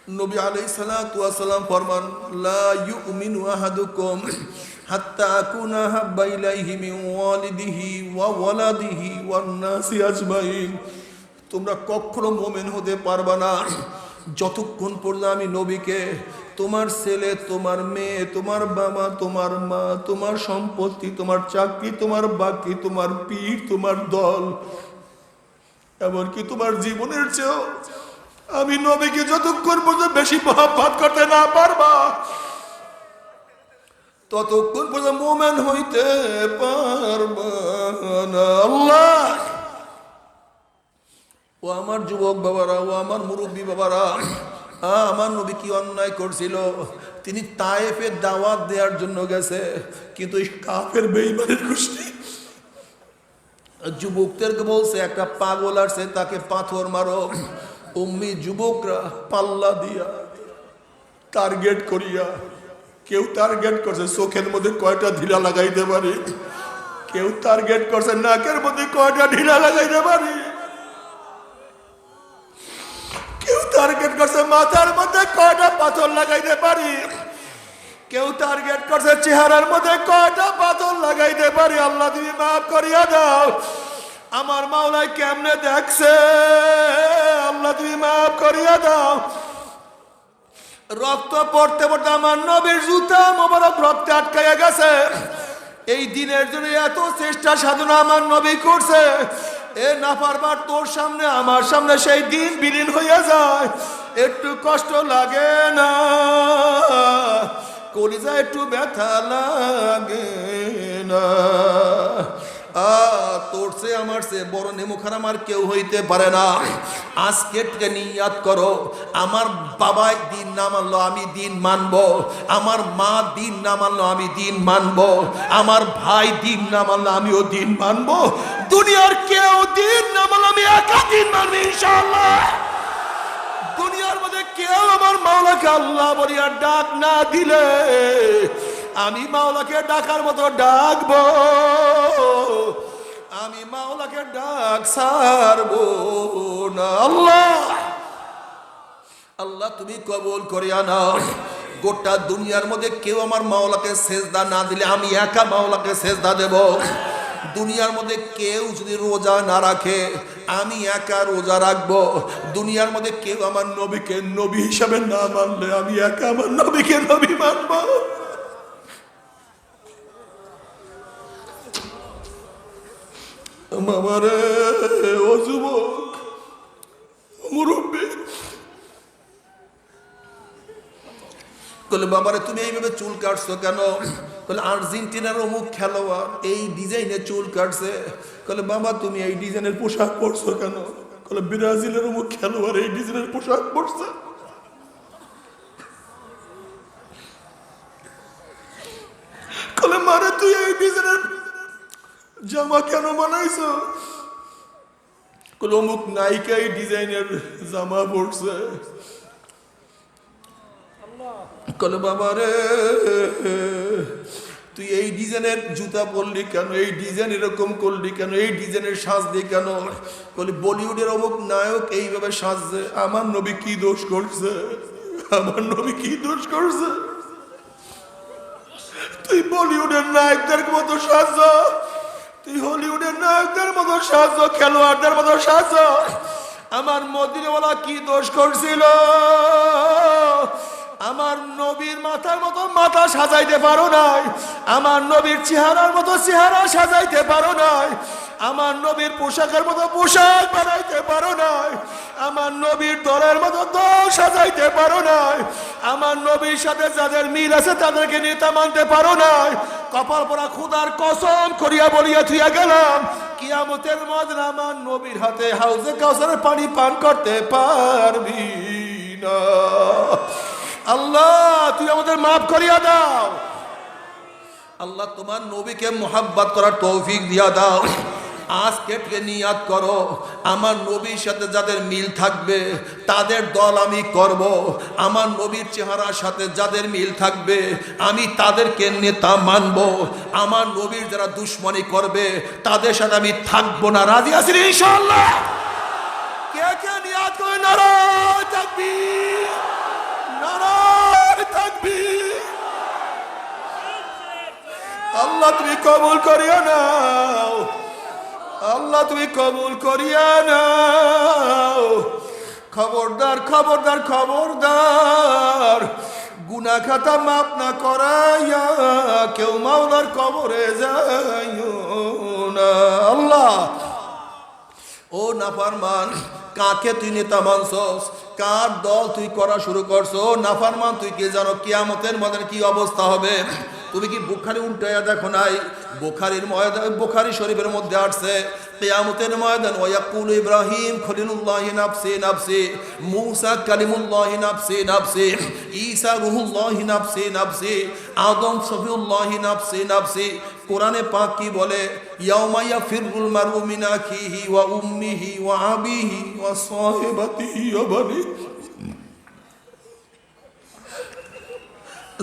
নবী আলাইহিস সালাতু ওয়াস সালাম ফরমান, লা ইউমিনু আহাদুকুম হাত্তা আকুনা হাব্বা ইলাইহি মিন ওয়ালিদিহি ওয়া ওয়ালাদিহি ওয়ান নাসি আজমাইন। তোমরা কখনো মুমিন হতে পারবা না যতক্ষণ পর্যন্ত আমি নবীকে তোমার ছেলে, তোমার মেয়ে, তোমার বাবা, তোমার মা, তোমার সম্পত্তি, তোমার চাকরি, তোমার বাকি, তোমার পীর, তোমার দল, এমনকি তোমার জীবনের চেয়েও আমি নবীকে যতক্ষণ পর্যন্ত বেশি মহব্বত করতে না পারবা ততক্ষণ পর্যন্ত মুমিন হইতে পারবা না। আল্লাহ, ও আমার যুবক বাবারা, ও আমার মুরব্বী বাবারা, আমার নবী কি অন্যায় করছিল? তিনি তায়েফে দাওয়াত দেওয়ার জন্য গেছে, কিন্তু এই কাফের বেঈমানের গোষ্ঠী যুবকদেরকে বলছে একটা পাগল আসছে, তাকে পাথর মারো। উম্মি যুবকরা পাল্লা দিয়া টার্গেট করিয়া, কেউ টার্গেট করছে চোখের মধ্যে কয়টা ঢিলা লাগাইতে পারি, কেউ টার্গেট করছে নাকের মধ্যে কয়টা ঢিলা লাগাইতে পারি, কেউ টার্গেট করছে মাথার মধ্যে কয়টা পাথর লাগাইতে পারি, কেউ টার্গেট করছে চেহারার মধ্যে কয়টা পাথর লাগাইতে পারি। আল্লাহ তুমি মাফ করিয়া দাও। আমার মাওলাই কেমনে দেখছে, আল্লাহ তুমি মাফ করিয়া দাও। রক্ত পড়তে পড়তে আমার নবীর জুতা মোবারক রক্তে আটকাইয়া গেছে। এই দিনের জন্য এত চেষ্টা সাধনা আমার নবী করছে, এ না পারবার তোর সামনে আমার সামনে সেই দিন বিলীন হইয়া যায়। একটু কষ্ট লাগে না, কলিজা একটু ব্যথা লাগে না? তোর সে আমার সে বড় নেমুখারাম আর কেউ হইতে পারে না। আজকে থেকে নিয়াত করো, আমার বাবা দিন না মানলো আমি দিন মানবো, আমার মা দিন না মানলো আমি দিন মানবো, আমার ভাই দিন না মানলো আমিও দিন মানবো, দুনিয়ার কেউ দিন না মানলো আমি একা দিন মানবো ইনশাআল্লাহ। দুনিয়ার মধ্যে কেউ আমার মাওলাকে আল্লাহ বলিয়া ডাক না দিলে আমি মাওলাকে ডাকার মতো ডাকবো, আমি মাওলাকে ডাক ছাড়বো না। আল্লাহ, আল্লাহ তুমি কবুল করিয়া নাও। গোটা দুনিয়ার মধ্যে কেউ আমার মাওলাকে সেজদা না দিলে আমি একা মাওলাকে সেজদা দেব। দুনিয়ার মধ্যে কেউ যদি রোজা না রাখে আমি একা রোজা রাখবো। দুনিয়ার মধ্যে কেউ আমার নবীকে নবী হিসাবে না মানলে আমি একা আমার নবীকে নবী মানবো। মামারে, ও যুবক মুরব্বী, বলে বাবারে তুমি এইভাবে চুল কাটছো কেন? বলে আর্জেন্টিনার অমুক খেলোয়াড় এই ডিজাইনে চুল কাটছে। বলে বাবা তুমি এই ডিজাইনের পোশাক পরছো কেন? বলে ব্রাজিলের অমুক খেলোয়াড় এই ডিজাইনের পোশাক পরছে। বলে মারে তুই এই ডিজাইনের জামা কেন বানাইছো? বলে অমুক নায়িকা এই ডিজাইনের জামা পরছে। বলে বাবা রে তুই এই ডিজাইনের জুতা পরলি কেন? এই ডিজাইন এরকম করলি কেন? এই ডিজাইনের সাজলি কেন? বলি বলিউডের অমুক নায়ক এইভাবে সাজছে, আমার নবী কি দোষ করছে? আমার নবী কি দোষ করছে? তুই বলিউডের নায়কদের মতো সাজ, তুই হলিউডের নায়কদের মতো সাজ, খেলোয়াড়দের মতো সাজ। আমার মদিনাওয়ালা কি দোষ করছিল? আমার নবীর মাথার মতো মাথা সাজাইতে পারো নাই, আমার নবীর চেহারার মতো চেহারা সাজাইতে পারো নাই, আমার নবীর পোশাকের মতো পোশাক বানাইতে পারো নাই, আমার নবীর দলের মতো দল সাজাইতে পারো নাই, আমার নবীর সাথে যাদের মিল আছে তাদেরকে নেতা মানতে পারো নাই। কপাল পরা খুদার কসম করিয়া বলিয়া থুইয়া গেলাম, কিয়ামতের ময়দানে আমার নবীর হাতে হাউজে কাউসারের পানি পান করতে পারবি না। আল্লাহ তুই আমাদের মাফ করিয়া দাও। আল্লাহ তোমার নবীকে মোহাব্বত করার তৌফিক দিয়া দাও। আজকে থেকে নিয়াত করো, আমার নবীর সাথে যাদের মিল থাকবে তাদের দল আমি করব, আমার নবীর চেহারার সাথে যাদের মিল থাকবে আমি তাদেরকে নেতা মানব, আমার নবীর যারা দুশ্মনী করবে তাদের সাথে আমি থাকবো না। রাজি আছি ইনশাআল্লাহ? কে কে নিয়াত করে নারায়ে তাকবীর। আল্লাহ তুমি কবুল করিয়া নাও, আল্লাহ তুমি কবুল করিয়া নাও। খবরদার খবরদার খবরদার, গুনাহ খাতা মাফ না করাইয়া কেউ মাওলার কবরে যাইও না। আল্লাহ ও নাফরমান, কাকে তুই নেতা মানছস, কার দল তুই করা শুরু করছো? নাফরমান, তুই কি জানো কিয়ামতের ময়দানে কি অবস্থা হবে? তুমি কি বুখারী উল্টাইয়া দেখো নাই? বুখারীর ময়দান, বুখারী শরীফের মধ্যে আসছে কিয়ামতের ময়দান, ওয়ায়াকুলু ইব্রাহিম খলিলুল্লাহি নাফসি নাফসি, মূসা কালিমুল্লাহি নাফসি নাফসি, ঈসা রূহুল্লাহি নাফসি নাফসি, আদম সফিউল্লাহি নাফসি নাফসি। কোরআনে পাক কি বলে? ইয়াউমা ইয়াফিরুল মারউ মিন আখিহি ওয়া উম্মিহি ওয়া আবিহি ওয়া সাহিবাতিহি ওয়া বানি।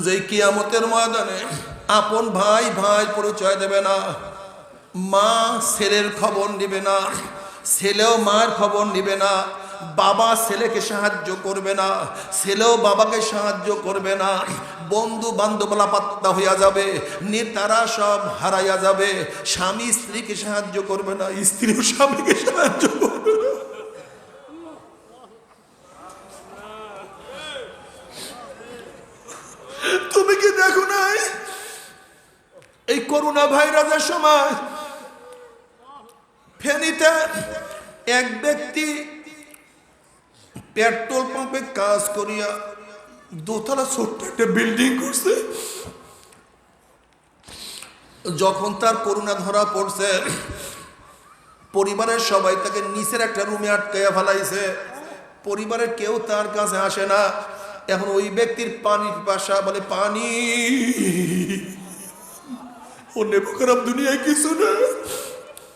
যে কিয়ামতের ময়দানে আপন ভাই ভাই পরিচয় দেবে না, মা ছেলের খবর নিবে না, ছেলেও মার খবর নিবে না, বাবা ছেলেকে সাহায্য করবে না, ছেলেও বাবাকে সাহায্য করবে না, বন্ধু বান্ধবলা পাত্তা হইয়া যাবে, নেতারা সব হারাইয়া যাবে, স্বামী স্ত্রীকে সাহায্য করবে না, স্ত্রীও স্বামীকে সাহায্য করবে না। তুমি কি দেখো নাই এই করোনা ভাইরাসের সময় ফেনীতে এক ব্যক্তি পেট্রোল পাম্পে কাজ করিয়া দোতলা ছোট্ট একটা বিল্ডিং করছে। যখন তার করোনা ধরা পড়ছে, পরিবারের সবাই তাকে নিচের একটা রুমে আটকাইয়া ফেলাইছে, পরিবারের কেউ তার কাছে আসে না। এখন ওই ব্যক্তির পানির বাসা, বলে পানি, অন্য খারাপ দুনিয়ায় কিছু না,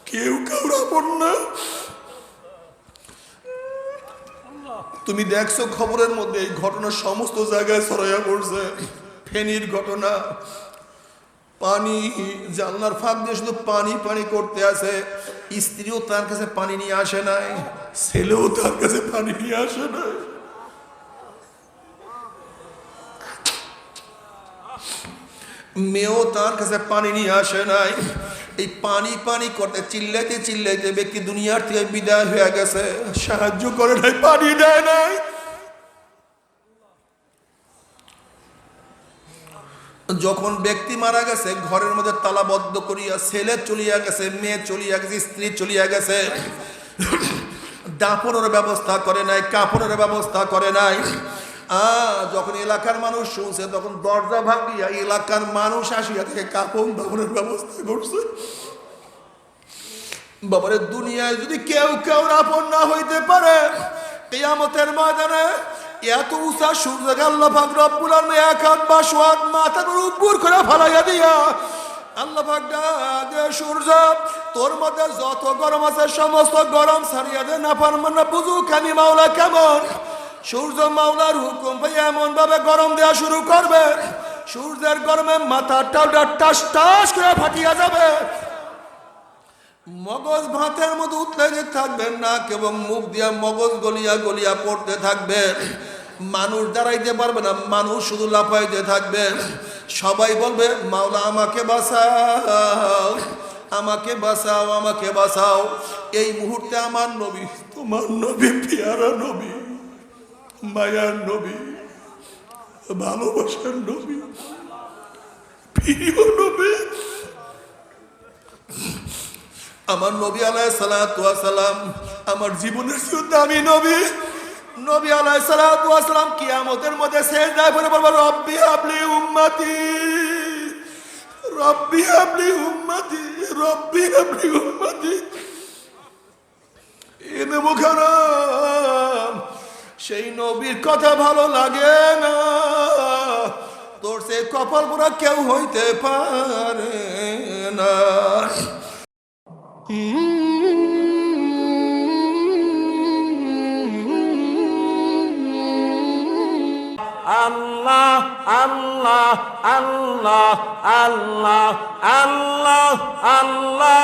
কেউ কাউর আপন না। তুমি দেখছো খবরের মধ্যে এই ঘটনা সমস্ত জায়গায় ছড়াইয়া পড়ছে। ফেনীর ঘটনা, পানি জানলার ফাঁক দিয়ে শুধু পানি পানি করতে আছে, স্ত্রীও তার কাছে পানি নিয়ে আসে নাই, ছেলেও তার কাছে পানি নিয়ে আসে নাই। মেয়েও তার কাছে পানি নিয়ে আসে নাই। এই পানি পানি করতে চিল্লাইতে চিল্লাইতে ব্যক্তি দুনিয়ার থেকে বিদায় হয়ে গেছে, সাহায্য করে নাই, পানি দেয় নাই। যখন ব্যক্তি মারা গেছে, ঘরের মধ্যে তালাবদ্ধ করিয়া ছেলে চলিয়া গেছে, মেয়ে চলিয়া গেছে, স্ত্রী চলিয়া গেছে, দাফনের ব্যবস্থা করে নাই, কাপড়ের ব্যবস্থা করে নাই। যখন এলাকার মানুষ শুনছে, তখন দরজা ভাঙিয়া এলাকার মানুষ আসিয়া থেকে কাপড় দাফনের ব্যবস্থা করছে। বাবারে, দুনিয়ায় যদি কেউ কেউ আপন না হইতে পারে, কিয়ামতের ময়দানে এত উঁচা সূর্যকে আল্লাহ পাক রব্বুল আলামিন এক হাত বা সোয়াদ মাথার উপর করে ফালাইয়া দিয়া আল্লাহ পাক দে, সূর্য তোর মধ্যে যত গরম আছে সমস্ত গরম ছাড়িয়া দে, নাফরমানরা বুঝুক আমি মাওলা কেমন। সূর্য মাওলার হুকুম পাই এমন ভাবে গরম দেওয়া শুরু করবে, সূর্যের গরমে মাথাটা টাস টাস করে ফাটিয়া যাবে, মগজ ভাতের মতো উতলে থাকবে না, এবং মুখ দিয়া মগজ গলিয়া গলিয়া পড়তে থাকবে। মানুষ দাঁড়াইতে পারবে না, মানুষ শুধু লাফাইতে থাকবে। সবাই বলবে মাওলা আমাকে বাঁচাও, আমাকে বাঁচাও, আমাকে বাঁচাও। এই মুহূর্তে আমার নবী, তোমার নবী, পিয়ারা নবী, মায়ার নবী, ভালোবাসার নবী, প্রিয় নবী, আমার নবী আলাইহিস সালাতু ওয়াস সালাম আমার জীবনের চেয়ে দামি নবী। নবী আলাইহিস সালাতু ওয়াস সালাম কিয়ামতের মধ্যে সিজদায় পড়ে বলবেন, রব্বি হাবলি উম্মতি, রব্বি হাবলি উম্মতি, রব্বি হাবলি উম্মতি। এনে মুখারাম, সেই নবীর কথা ভালো লাগে না, তোর সে কপাল পোড়া কেউ হইতে পারে না। আল্লাহ আল্লাহ আল্লাহ আল্লাহ আল্লাহ আল্লাহ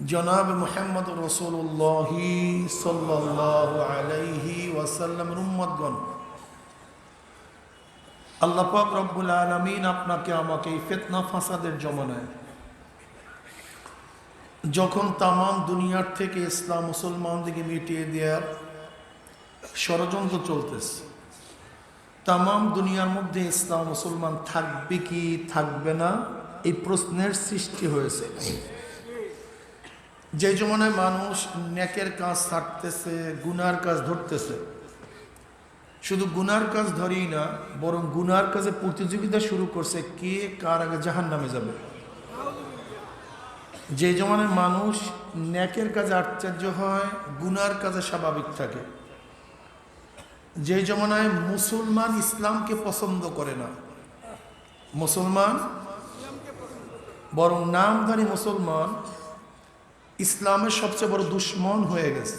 জনাব মুহাম্মদ রাসূলুল্লাহ সাল্লাল্লাহু আলাইহি ওয়াসাল্লামের উম্মতগণ, আল্লাহ পাক রব্বুল আলামিন আপনাকে আমাকে এই ফিতনা ফাসাদের জমানায় যখন তামাম দুনিয়ার থেকে ইসলাম মুসলমানদেরকে মিটিয়ে দেওয়ার ষড়যন্ত্র চলতেছে, তামাম দুনিয়ার মধ্যে ইসলাম মুসলমান থাকবে কি থাকবে না এই প্রশ্নের সৃষ্টি হয়েছে। যে জমানায় মানুষ নেকের কাজ ছাড়তেছে, গুনার কাজ ধরতেছে, শুধু গুনার কাজ ধরেই না, বরং গুনার কাজে প্রতিযোগিতা শুরু করছে কে কার আগে জাহান্নামে যাবে। যে জমানায় মানুষ নেকের কাজে আশ্চর্য হয়, গুনার কাজে স্বাভাবিক থাকে, যে জমানায় মুসলমান ইসলামকে পছন্দ করে না, মুসলমান বরং নামধারী মুসলমান ইসলামের সবচেয়ে বড় দুশ্মন হয়ে গেছে,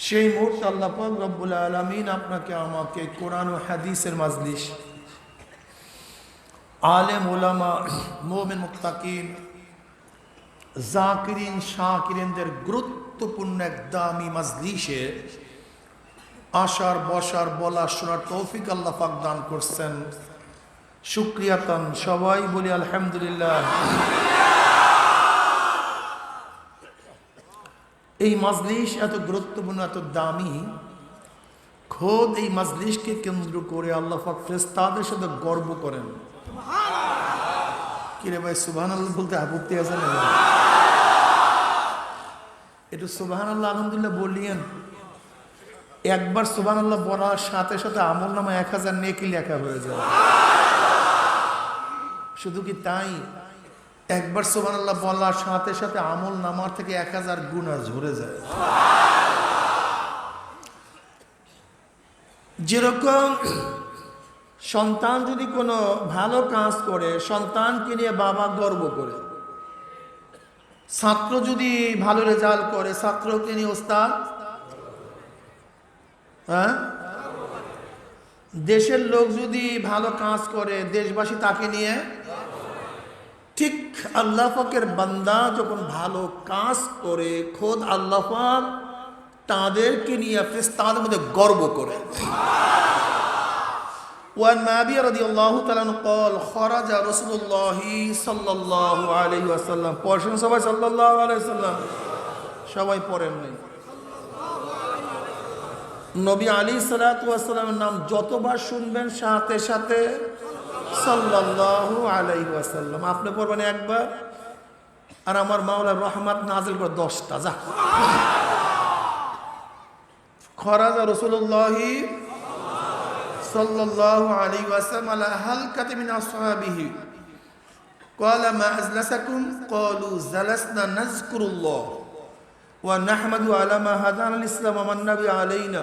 সেই মুহূর্তে আল্লাহ পাক রব্বুল আলামিন আপনাকে আমাকে কোরআন ও হাদিসের মাজলিস, আলেম ওলামা, মুমিন মুত্তাকিন, জাকিরিন শাকিরিনদের গুরুত্বপূর্ণ এক দামি মাজলিসে আসার বসার বলা শোনার তৌফিক আল্লাহ পাক দান করছেন। শুকরিয়াতান সবাই বলি আলহামদুলিল্লাহ। এই মাজলিস এত গুরুত্বপূর্ণ, এত দামি, খোদ এই মাজলিসকে কেন্দ্র করে আল্লাহ পাক ফেরেশতাদের সাথে গর্ব করেন। কিরে ভাই সুবহানাল্লাহ বলতে আপত্তি আছে না? একটু সুবহানাল্লাহ আলহামদুলিল্লাহ বলিয়েন। একবার সুবহানাল্লাহ বলার সাথে সাথে আমল নামা 1000 নেকি লেখা হয়ে যায়। শুধু কি তাই, একবার সুবহানাল্লাহ বলার সাথে সাথে আমল নামার থেকে 1000 গুনাহ ঝরে যায়। যেরকম সন্তান যদি কোনো ভালো কাজ করে, সন্তানকে নিয়ে বাবা গর্ব করে, ছাত্র যদি ভালো রেজাল্ট করে, ছাত্রকে নিয়ে ওস্তাদ, হ্যাঁ, দেশের লোক যদি ভালো কাজ করে, দেশবাসী তাকে নিয়ে। ঠিক আল্লাহ পাকের বান্দা যখন ভালো কাজ করে, খোদ আল্লাহ পাক তাদেরকে নিয়ে ফেরেশতাদের মধ্যে গর্ব করে। ওয়ান মাবিয়া রাদিয়াল্লাহু তাআলা قال خرج رسول الله صلى الله عليه وسلم। পড়েন সবাই সাল্লাল্লাহু আলাইহি ওয়াসাল্লাম। সবাই পড়েন নাই। নবী আলাইহিস সালাতু ওয়াস সালামের নাম যতবার শুনবেন সাথে সাথে সাল্লাল্লাহু আলাইহি ওয়াসাল্লাম। আপনি পড়বেন একবার, আর আমার মাওলার রহমত নাজিল করে 10টা। যা খরাজা রাসূলুল্লাহি সাল্লাল্লাহু আলাইহি ওয়াসাল্লাম আলা হালকাতি মিন আসহাবিহি ক্বালা মা আজলাসাকুম ক্বালু জালাসনা নাযকুরুল্লাহ ওয়া নাহমাদু আলা মা হাদানা আল ইসলাম ওয়া মান নাবি আলাইনা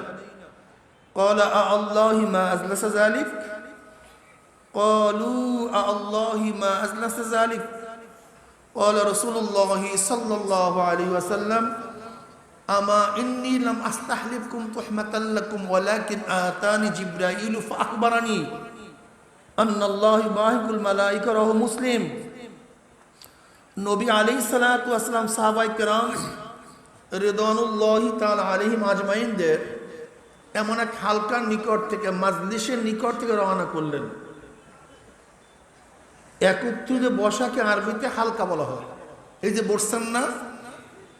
ক্বালা আ আল্লাহি মা আজলাসা যালিক قالوا الله ما أجلس ذلك قال رسول الله صلى الله عليه وسلم أما إني لم أستحلفكم تحمة لكم ولكن آتاني جبرائيل فأخبرني أن الله يباهك الملائكة رواه مسلم। নবী আলাইহিস সালাতু ওয়াস সালাম সাহাবায়ে কেরাম রিদওয়ানুল্লাহি তাআলা আলাইহিম আজমাইনদের এমন এক হালকার নিকট থেকে, মাজলিসের নিকট থেকে রওনা করলেন। একত্রিত বসাকে আরবিতে হালকা বলা হয়। এই যে বসছেন না,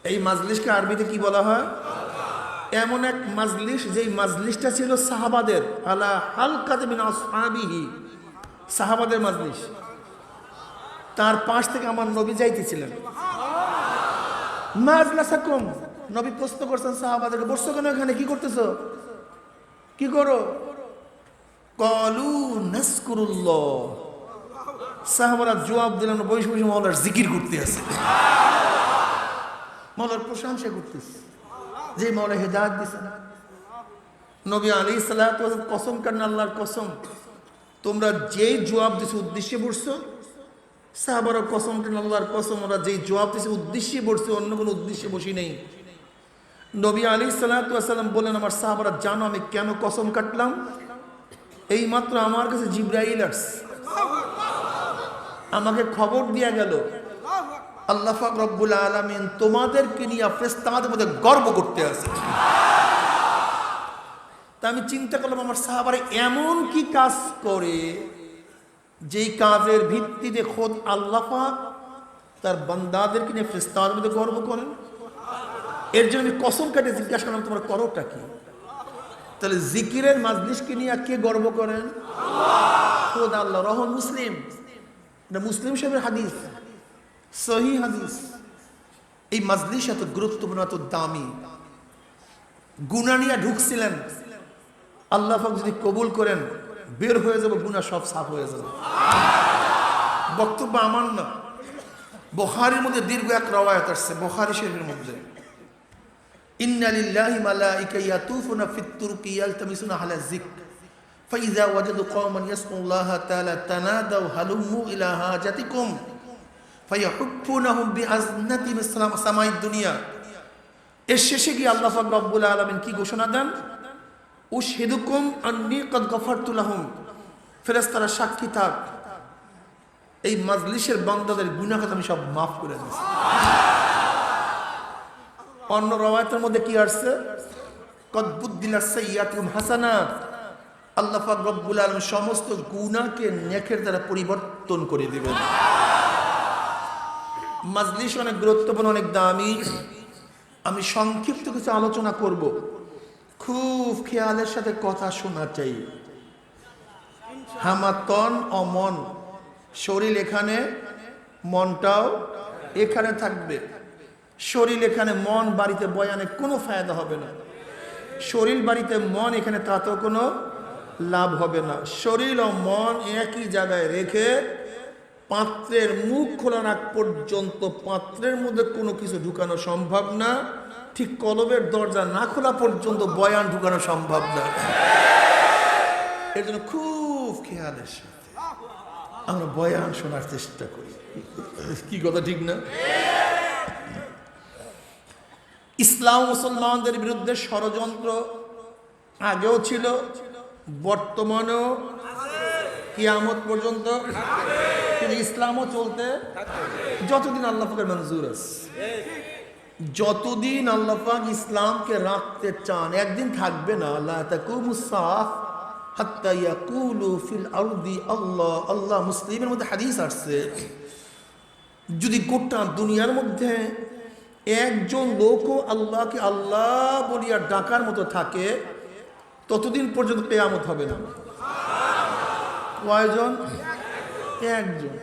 এই মাজলিসকে আরবিতে কি বলা হয়? এমন এক মাজলিস, যেই মাজলিসটা ছিল সাহাবাদের, আলা হালকাতি মিন আসহাবিহি, সাহাবাদের মাজলিস। তার পাশ থেকে আমার নবী যাইতেছিলেন। মা আজলাসাকুম, নবী প্রশ্ন করছেন সাহাবাদেরকে, বসছো কেন এখানে, কি করতেছো, কি করো? ক্বালু নাযকুরুল্লাহ। সাহাবারা জবাব দিলেন, বসে বসে মাওলার জিকির করতে আছে, মাওলার প্রশংসা করতেছে, যে মাওলা হেদায়েত দিয়েছেন। নবী আলাইহিস সালাতু ওয়াস সালাম কসম করেন, আল্লাহর কসম, তোমরা যেই জবাব দিছো উদ্দেশ্যে বসছো। সাহাবারা কসম করেন, আল্লাহর কসম, ওরা যেই জবাব দিছে উদ্দেশ্যে বসছে, অন্য কোনো উদ্দেশ্যে বসি নেই। নবী আলাইহিস সালাতু ওয়াস সালাম বলেন, আমার সাহাবারা জানো আমি কেন কসম কাটলাম? এই মাত্র আমার কাছে জিবরাইল আসছে, আমাকে খবর দিয়া গেল আল্লাহ পাক রব্বুল আলামিন তোমাদেরকে নিয়ে ফেরেশতাদের মধ্যে গর্ব করতে আছে। তা আমি চিন্তা করলাম আমার সাহাবারা এমন কি কাজ করে যেই কাজের ভিত্তিতে খোদ আল্লাহ পাক তার বান্দাদেরকে নিয়ে ফেরেশতাদের মধ্যে গর্ব করেন। এর জন্য আমি কসম কাটে জিজ্ঞাসা করলাম তোমার করোটা কি? তাহলে জিকিরের মাজলিসকে নিয়ে কে গর্ব করেন? খোদ আল্লাহ। রহমান মুসলিম, এটা মুসলিম সাহেবের হাদিস, সহিহ হাদিস। এই মাজলিস এত গুরুত্বপূর্ণ, এত দামি। গুনাহ নিয়ে ঢুকছিলেন, আল্লাহ পাক যদি কবুল করেন বের হয়ে যাবে, গুনাহ সব সাফ হয়ে যাবে। বক্তব্য আমার না, বুখারীর মধ্যে দীর্ঘ এক রওয়ায়াত আসছে, বুখারী শরীফের মধ্যে, ইন্না লিল্লাহি মালাইকা ইয়াতুফুনা ফিত তুরকি ইয়ালতামিসুনা আলা যিকর ফাইযা ওয়াজাদু কওমান ইয়াসকুল্লাহা তাআলা তানাদাউ হালুম্মু ইলা হাজাতিকুম ফায়াহুফুনাহুম বিআজনাতি মিসলাম সামাইদ দুনিয়া। এর শেষে গিয়ে আল্লাহ পাক রব্বুল আলামিন কি ঘোষণা দেন? উশহিদুকুম আন্নী ক্বাদ গফারতু লাহুম। ফেরেশতারা সাক্ষী থাক, এই মাজলিসের বান্দাদের গুনাহ আমি সব মাফ করে দিয়েছি। অন্য রওয়ায়াতের মধ্যে কি আসছে? কদ বুদ্দিলাস সাইয়্যাতুম হাসানাত। আল্লাহ পাক রব্বুল আলামিন সমস্ত গুনাহকে নেকের দ্বারা পরিবর্তন করে দিবেন। মাজলিস অনেক গুরুত্বপূর্ণ, অনেক দামি। আমি সংক্ষিপ্ত কিছু আলোচনা করব, খুব খেয়ালের সাথে কথা শোনা চাই। হামাতন অমন, শরীর এখানে, মনটাও এখানে থাকবে। শরীর এখানে, মন বাড়িতে বয়ানে কোনো ফায়দা হবে না। শরীর বাড়িতে, মন এখানে, তাতেও কোনো লাভ হবে না। শরীর ও মন একই জায়গায় রেখে পাত্রের মুখ খোলার আগ পর্যন্ত পাত্রের মধ্যে কোনো কিছু ঢুকানো সম্ভব না। ঠিক কলবের দরজা না খোলা পর্যন্ত বয়ান ঢুকানো সম্ভব না। এর জন্য খুব খেয়ালের সাথে আমরা বয়ান শোনার চেষ্টা করি। কি কথা ঠিক না? ইসলাম মুসলমানদের বিরুদ্ধে ষড়যন্ত্র আগেও ছিল, বর্তমানেও, কিয়ামত পর্যন্ত কিন্তু ইসলামও চলতে যতদিন আল্লাহ পাকের মঞ্জুর আছে, যতদিন আল্লাহ পাক ইসলামকে রাখতে চান, একদিন থাকবে না। লা তাকুমুস সাআহ হাত্তা ইয়াকুলু ফিল আরদি আল্লাহ আল্লাহ। মুসলিমের মধ্যে হাদিস আসছে, যদি গোটা দুনিয়ার মধ্যে একজন লোকও আল্লাহকে আল্লাহ বলিয়া ডাকার মতো থাকে, ততদিন পর্যন্ত কিয়ামত হবে না। কয়জন? একজন।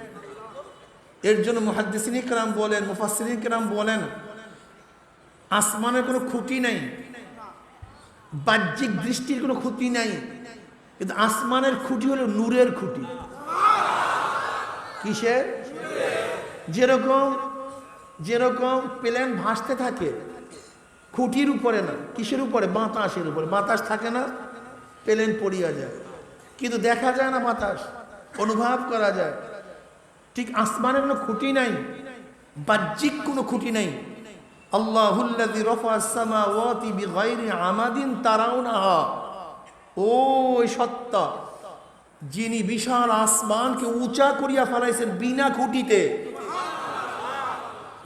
এর জন্য মুহাদ্দিসিন কিরাম বলেন, মুফাসসিরিন কিরাম বলেন, আসমানের কোনো খুঁটি নাই, বাহ্যিক দৃষ্টির কোনো খুঁটি নাই, কিন্তু আসমানের খুঁটি হলো নূরের খুঁটি। কিসের? যেরকম যেরকম প্লেন ভাসতে থাকে খুঁটির উপরে না, কিসের উপরে? বাতাসের উপরে। বাতাস থাকে না, প্লেন পড়িয়া যায়, কিন্তু দেখা যায় না বাতাস, অনুভব করা যায়। ঠিক আসমানের কোনো খুঁটি নাই, বাহ্যিক কোনো খুঁটি নাই। আল্লাহুল্লাযী রাফা'আস সামাওয়াতি বিগাইরি আমাদিন তারাউনাহা। ওই সত্তা যিনি বিশাল আসমানকে উঁচা করিয়া ফেলাইছেন বিনা খুঁটিতে।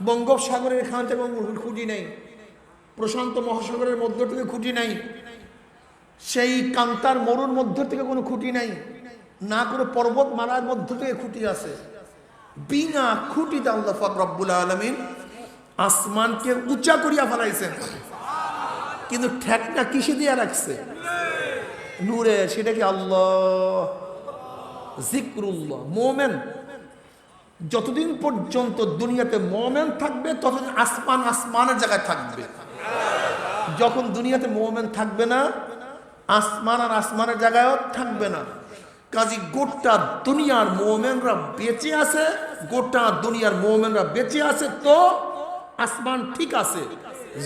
বঙ্গোপসাগরের এখান থেকে খুঁটি নেই, প্রশান্ত মহাসাগরের মধ্য থেকে খুঁটি নাই, সেই কান্তার মরুর মধ্য থেকে কোনো খুঁটি নাই, না কোনো পর্বতমালার মধ্য থেকে খুঁটি আছে। বিনা খুঁটিতে আল্লাহ পাক রব্বুল আলামিন আসমানকে উঁচা করিয়া ফেলাইছেন, কিন্তু ঠেকনা কিসে দিয়া রাখছে? নূরে। সেটা কি? আল্লাহ, জিক্রুল্লাহ। মোমেন যতদিন পর্যন্ত দুনিয়াতে মোমেন থাকবে ততদিন আসমান আসমানের জায়গায় থাকবে। যখন দুনিয়াতে মোমেন থাকবে না, আসমান আর আসমানের জায়গায়ও থাকবে না। কাজী গোটা দুনিয়ার মোমেনরা বেঁচে আছে, গোটা দুনিয়ার মোমেনরা বেঁচে আছে, তো আসমান ঠিক আছে,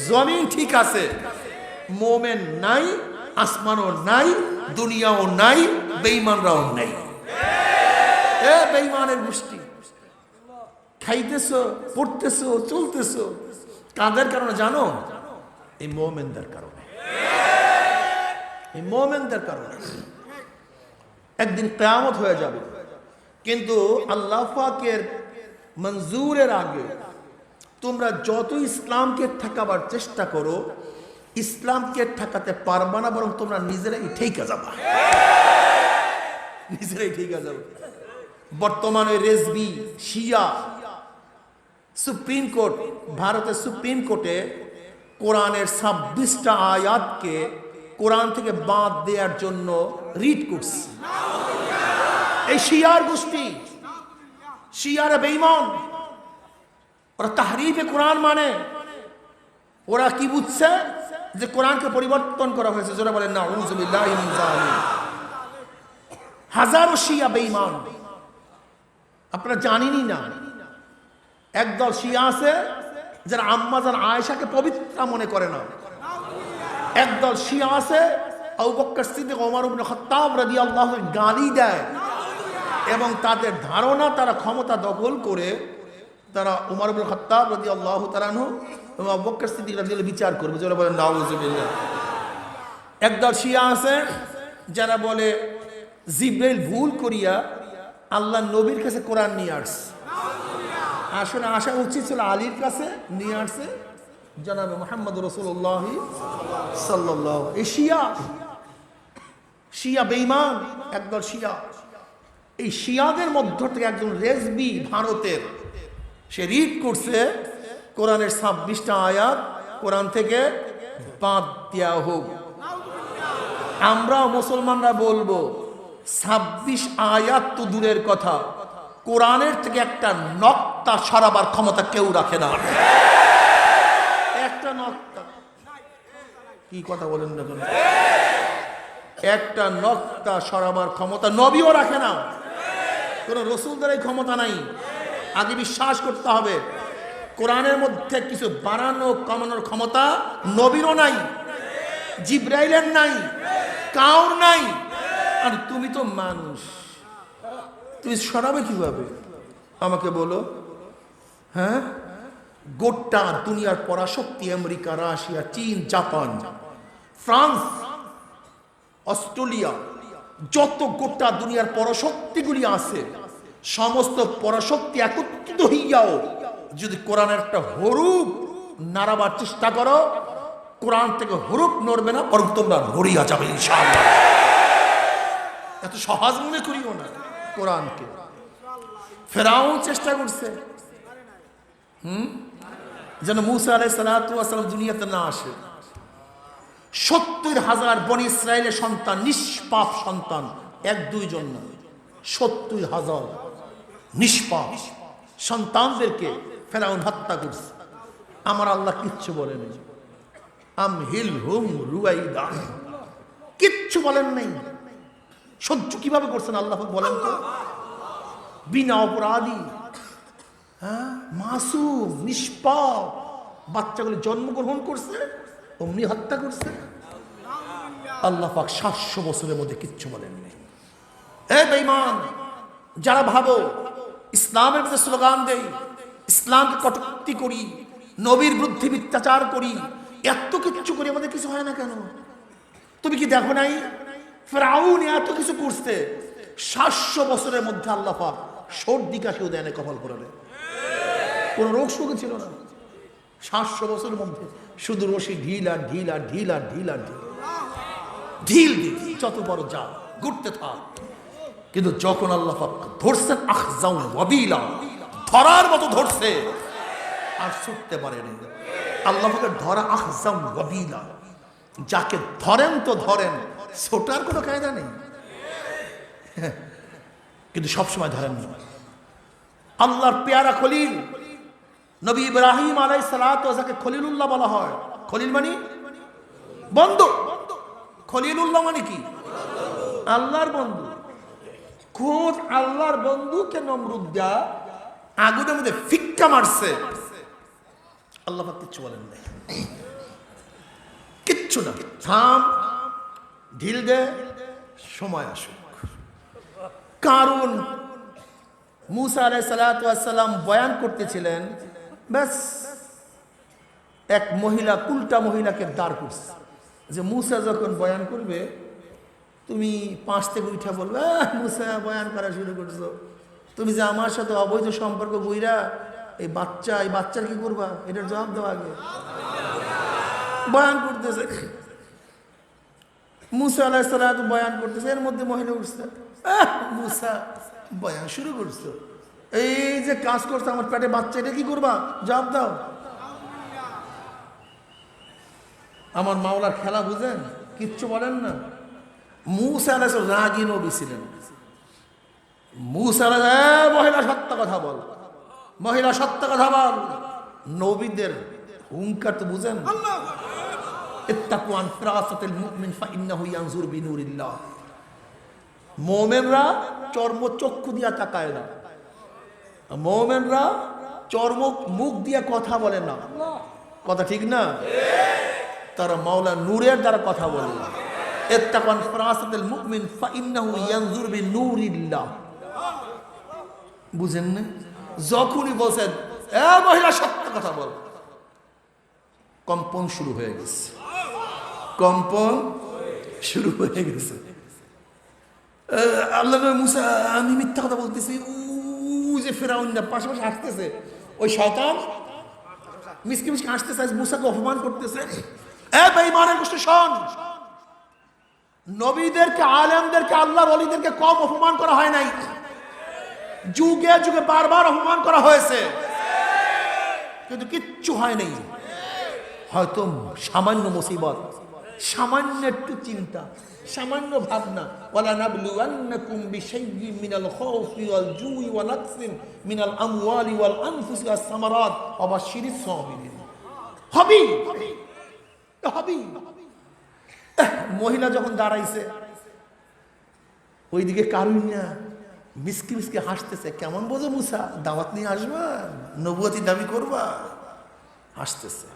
জমিন ঠিক আছে। মোমেন নাই, আসমানও নাই, দুনিয়াও নাই, বেঈমানরাও নাই। এ বেঈমানের গোষ্ঠী, খাইতেছো, পড়তেছো, চলতেছো, কাদের কারণে জানো? এই মোমেনদের কারণে। এই মোমেনদের কারণে একদিন কিয়ামত হয়ে যাবে, কিন্তু আল্লাহ পাকের মঞ্জুরের আগে তোমরা যত ইসলামকে ঠেকাবার চেষ্টা করো, ইসলামকে ঠেকাতে পারবা না, বরং তোমরা নিজেরাই ঠেকা যাবা, নিজেরাই ঠেকা যাবে। বর্তমানে রেজবি শিয়া সুপ্রিম কোর্ট, ভারতের সুপ্রিম কোর্টে কোরআনের 26টা আয়াতকে কোরআন থেকে বাদ দেওয়ার জন্য রিট করছে। এই শিয়ার গোষ্ঠী, শিয়ারা বেঈমান, ওরা তাহরিফে কোরআন মানে। ওরা কি বুঝছে যে কোরআনকে পরিবর্তন করা হয়েছে, যারা বলেন না নাউযুবিল্লাহি মিন যালিক। হাজারো শিয়া বেঈমান, আপনারা জানেনই না। একদল শিয়া আছে যারা আম্মাজান আয়েশাকে পবিত্রা মনে করে না। একদল শিয়া আছে আবু বকর সিদ্দিক, ওমর ইবনে খাত্তাব রাদিয়াল্লাহু আনহু গালি দেয়, এবং তাদের ধারণা তারা ক্ষমতা দখল করে তারা ওমর ইবনে খাত্তাব রাদিয়াল্লাহু তাআলা আনহু এবং আবু বকর সিদ্দিক রাদিয়াল্লাহু বিচার করবে, যারা বলেন নাউযুবিল্লাহ। একদল শিয়া আছে যারা বলে জিবরাইল ভুল করিয়া আল্লাহ নবীর কাছে কোরআন নিয়ে আসছে। আসলে আসা উচিত ছিল আলীর কাছে, নিয়ে আসছে জনাবে মুহাম্মদ রাসূলুল্লাহ সাল্লাল্লাহু। এই শিয়া বেঈমান একদল শিয়া। এই শিয়াদের মধ্য থেকে একজন রেজবি ভারতের, সে রিড করছে কোরআনের 26টা আয়াত কোরআন থেকে বাদ দেওয়া হোক। আমরা মুসলমানরা বলবো 26 আয়াত তো দূরের কথা, কোরআনের থেকে একটা নক্তা সরাবার ক্ষমতা কেউ রাখে না। একটা নক্তা, কি কথা বলেন না, একটা নক্তা সরাবার ক্ষমতা নবীও রাখে না, কোন রসুলদের এই ক্ষমতা নাই। আগে বিশ্বাস করতে হবে কোরআনের মধ্যে কিছু বাড়ানো কমানোর ক্ষমতা নবীরও নাই, জিবরাইলের নাই, কাউর নাই। আর তুমি তো মানুষ, তুমি সরাবে কিভাবে আমাকে বলো? হ্যাঁ, গোটা দুনিয়ার পরাশক্তি আমেরিকা, রাশিয়া, চীন, জাপান, ফ্রান্স, অস্ট্রেলিয়া, যত গোটা দুনিয়ার পরাশক্তিগুলি আছে, সমস্ত পরাশক্তি একত্রিত হইয়াও যদি কোরআনের একটা হরুফ নাড়াবার চেষ্টা করো, কোরআন থেকে হরুফ নড়বে না, বরং তোমরা নড়িয়া যাবে ইনশাআল্লাহ। এত সহজ মনে করিও না কোরআনকে। ফেরাউন চেষ্টা করছে যেন মুসা আলাইহিস সালাতু ওয়াস সালাম দুনিয়াতে না আসে। 70,000 বনি ইসরায়েলের সন্তান, নিষ্পাপ সন্তান, 1-2 জন না, 70,000 নিষ্পাপ সন্তানদেরকে ফেরাউন হত্যা করছে। আমার আল্লাহ কিচ্ছু বলেন, আমহিলহুম রুয়াইদা, কিচ্ছু বলেন নাই। সহ্য কিভাবে করছেন আল্লাহ বলেন তো? বিনা অপরাধী, হ্যাঁ, মাসুম নিষ্পাপ বাচ্চাগুলি জন্মগ্রহণ করছে, অমনি হত্যা করছে। আল্লাহ পাক 700 বছরের মধ্যে কিচ্ছু বলেননি। হে বেঈমান, যারা ভাবো ইসলামের মধ্যে স্লোগান দেই, ইসলামকে কটূক্তি করি, নবীর বিরুদ্ধে মিথ্যাচার করি, এত কিছু করি, আমাদের কিছু হয় না কেন? তুমি কি দেখো নাই ফেরাউন এত কিছু করছে, 700 বছরের মধ্যে আল্লাহ পাক সর্দি কাশিও দেয় না কপাল পরালে, কোন রোগ শোক ছিল না। 700 বছরের মধ্যে শুধু রশি ঢিল আর ঢিল আর ঢিল আর ঢিল আর ঢিল, ঢিল ঢিল, যত বড় যা ঘুরতে থাক। কিন্তু যখন আল্লাহ পাক ধরছেন আখজাম ওয়াবিলা, ধরার মতো ধরছে, আর ছুটতে পারেনি। আল্লাহ পাকের ধরা আখজাম ওয়াবিলা, যাকে ধরেন তো ধরেন, ছোটার কোনো কায়দা নেই, কিন্তু সবসময় ধরেন না। আল্লাহর পেয়ারা খলিল নবী ইব্রাহিম আলাইহিস সালাতু ওয়া যাকে খলিলুল্লাহ বলা হয়, খলিল মানে বন্ধু, খলিলুল্লাহ মানে কি? আল্লাহর বন্ধু। খোদ আল্লাহর বন্ধুকে নমরুদ দা আগুনের মধ্যে ফিক্কা মারছে, আল্লাহ পাক কিচ্ছু বলেন নাই, কিচ্ছু না। থাম, ঢিল দে, সময় আসুক। কারণ মুসা আলাইহিস সালাতু ওয়াস সালাম বয়ান করতেছিলেন, ব্যাস এক মহিলা, কুলটা মহিলাকে দাঁড় করছে যে মুসা যখন বয়ান করবে তুমি 5 থেকে উঠা বলবে, মুসা বয়ান করা শুরু করছো, তুমি যে আমার সাথে অবৈধ সম্পর্ক বইরা এই বাচ্চার কি করবা, এটার জবাব দেওয়া আগে। বয়ান করতেছে মুসা আলাইহিস সালাম, বয়ান করতেছে, এর মধ্যে মহিলা উঠছে, মুসা বয়ান শুরু করছো, এই যে কাজ করছে আমার পেটে বাচ্চা, এটা কি করবা, জবাব দাও। আমার মাওলার খেলা বুঝেন, কিচ্ছু বলেন না। মুসা আলাইহিস সালাম রাগী নবী ছিলেন। মুসা আলাইহিস, মহিলা সত্য কথা বল, মহিলা সত্য কথা বল। নবীদের হুঙ্কার তো বুঝেন, ইত্তাকু আন ফিরাসাতিল মুমিন ফাইন্নাহু ইয়ানজুর বিনুরিল্লাহ। মুমিনরা চর্মচক্ষু দিয়া তাকায় না, মুমিনরা চর্ম মুখ দিয়া কথা বলে না, কথা ঠিক না? তারা মাওলা নূরের দ্বারা কথা বলে। ইত্তাকু আন ফিরাসাতিল মুমিন ফাইন্নাহু ইয়ানজুর বিনুরিল্লাহ। বুঝেন না? যখনই বলছেন এ মহিলা সত্য কথা বল, কম্পন শুরু হয়ে গেছে, কম্পন শুরু হয়ে গেছে। আল্লাহ মুসা, আমি মিথ্যা কথা বলতেছি, যে ফেরাউনরা পাশাপাশি হাসতেছে, ওই শয়তান মিসকি মিসকি হাসতেছে, মুসাকে অপমান করতেছে। এ বেঈমানের গোষ্ঠী শোন, নবীদেরকে, আলেমদেরকে, আল্লাহর ওলিদেরকে কম অপমান করা হয় নাই, যুগে যুগে বারবার অপমান করা হয়েছে, কিন্তু কিচ্ছু হয় নাই। হয়তো সামান্য মুসিবত, সামান্য একটু চিন্তা, সামান্য ভাবনা, ওয়ালা নাবলুওয়ান্নাকুম বিশাইয়্যিন মিনাল খাউফি ওয়াল জুই ওয়া নাকসিন মিনাল আমওয়ালি ওয়াল আনফুসি ওয়াস সামারাত ওয়া বাশশিরিস সাবিরিন। হবি হবি। মহিলা যখন দাঁড়াইছে, ওইদিকে কারুন্যা মিসকি মিসকি হাসতেছে। কেমন বোঝো মুসা, দাওয়াত নিয়ে আসবা, নবুয়তি দাবি করবা, হাসতেছে।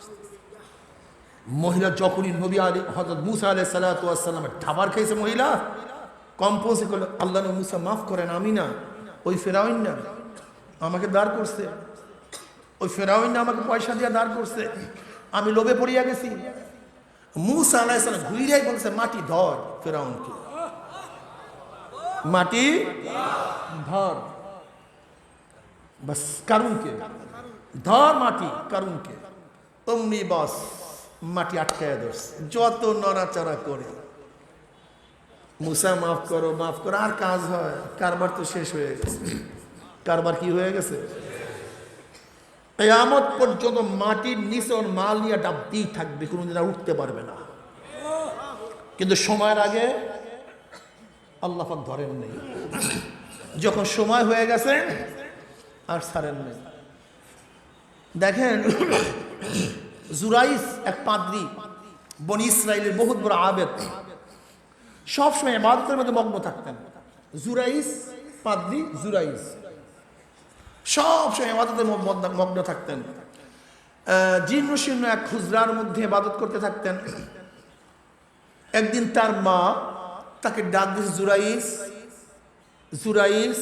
মহিলা যখনই নবী আলী হযরত মুসা আলাইহিস সালাতু ওয়াস সালামের খাবার খাইছে, মহিলা কম্পোজে করলো, আল্লাহ মুসা মাফ করেন, আমি না, ওই ফেরাউন না আমাকে দাঁড় করছে, ওই ফেরাউন না আমাকে পয়সা দিয়ে দাঁড় করছে, আমি লোভে পড়িয়া গেছি। মুসা আলাইহিস সালাম ঘুরিয়াই বলছে, মাটি ধর ফেরাউনকে, মাটি ধর, বাস কারুনকে ধর, মাটি কারুনকে। অমনি বাস মাটি আটকায় ধরছে। যত নড়াচড়া করে মুসা মাফ করো মাফ করো, আর কাজ হয়? কারবার তো শেষ হয়ে গেছে। কারবার কি হয়ে গেছে? কিয়ামত পর্যন্ত মাটির নিচে ওর মাল নিয়ে ডাবতেই থাকবে, কোনোদিন আর উঠতে পারবে না। কিন্তু সময়ের আগে আল্লাহ পাক ধরেন নেই, যখন সময় হয়ে গেছে আর ছাড়েন নেই। দেখেন, জুরাইস এক পাদ্রী, বনি ইসরাইলের বহুত বড় আবেদ, সবসময় ইবাদতের মধ্যে মগ্ন থাকতেন। জুরাইস পাদ্রী, জুরাইস সবসময় ইবাদতের মগ্ন থাকতেন। জীর্ণ শীর্ণ এক খুজরার মধ্যে ইবাদত করতে থাকতেন। একদিন তার মা তাকে ডাক দিয়েছে, জুরাইস, জুরাইস।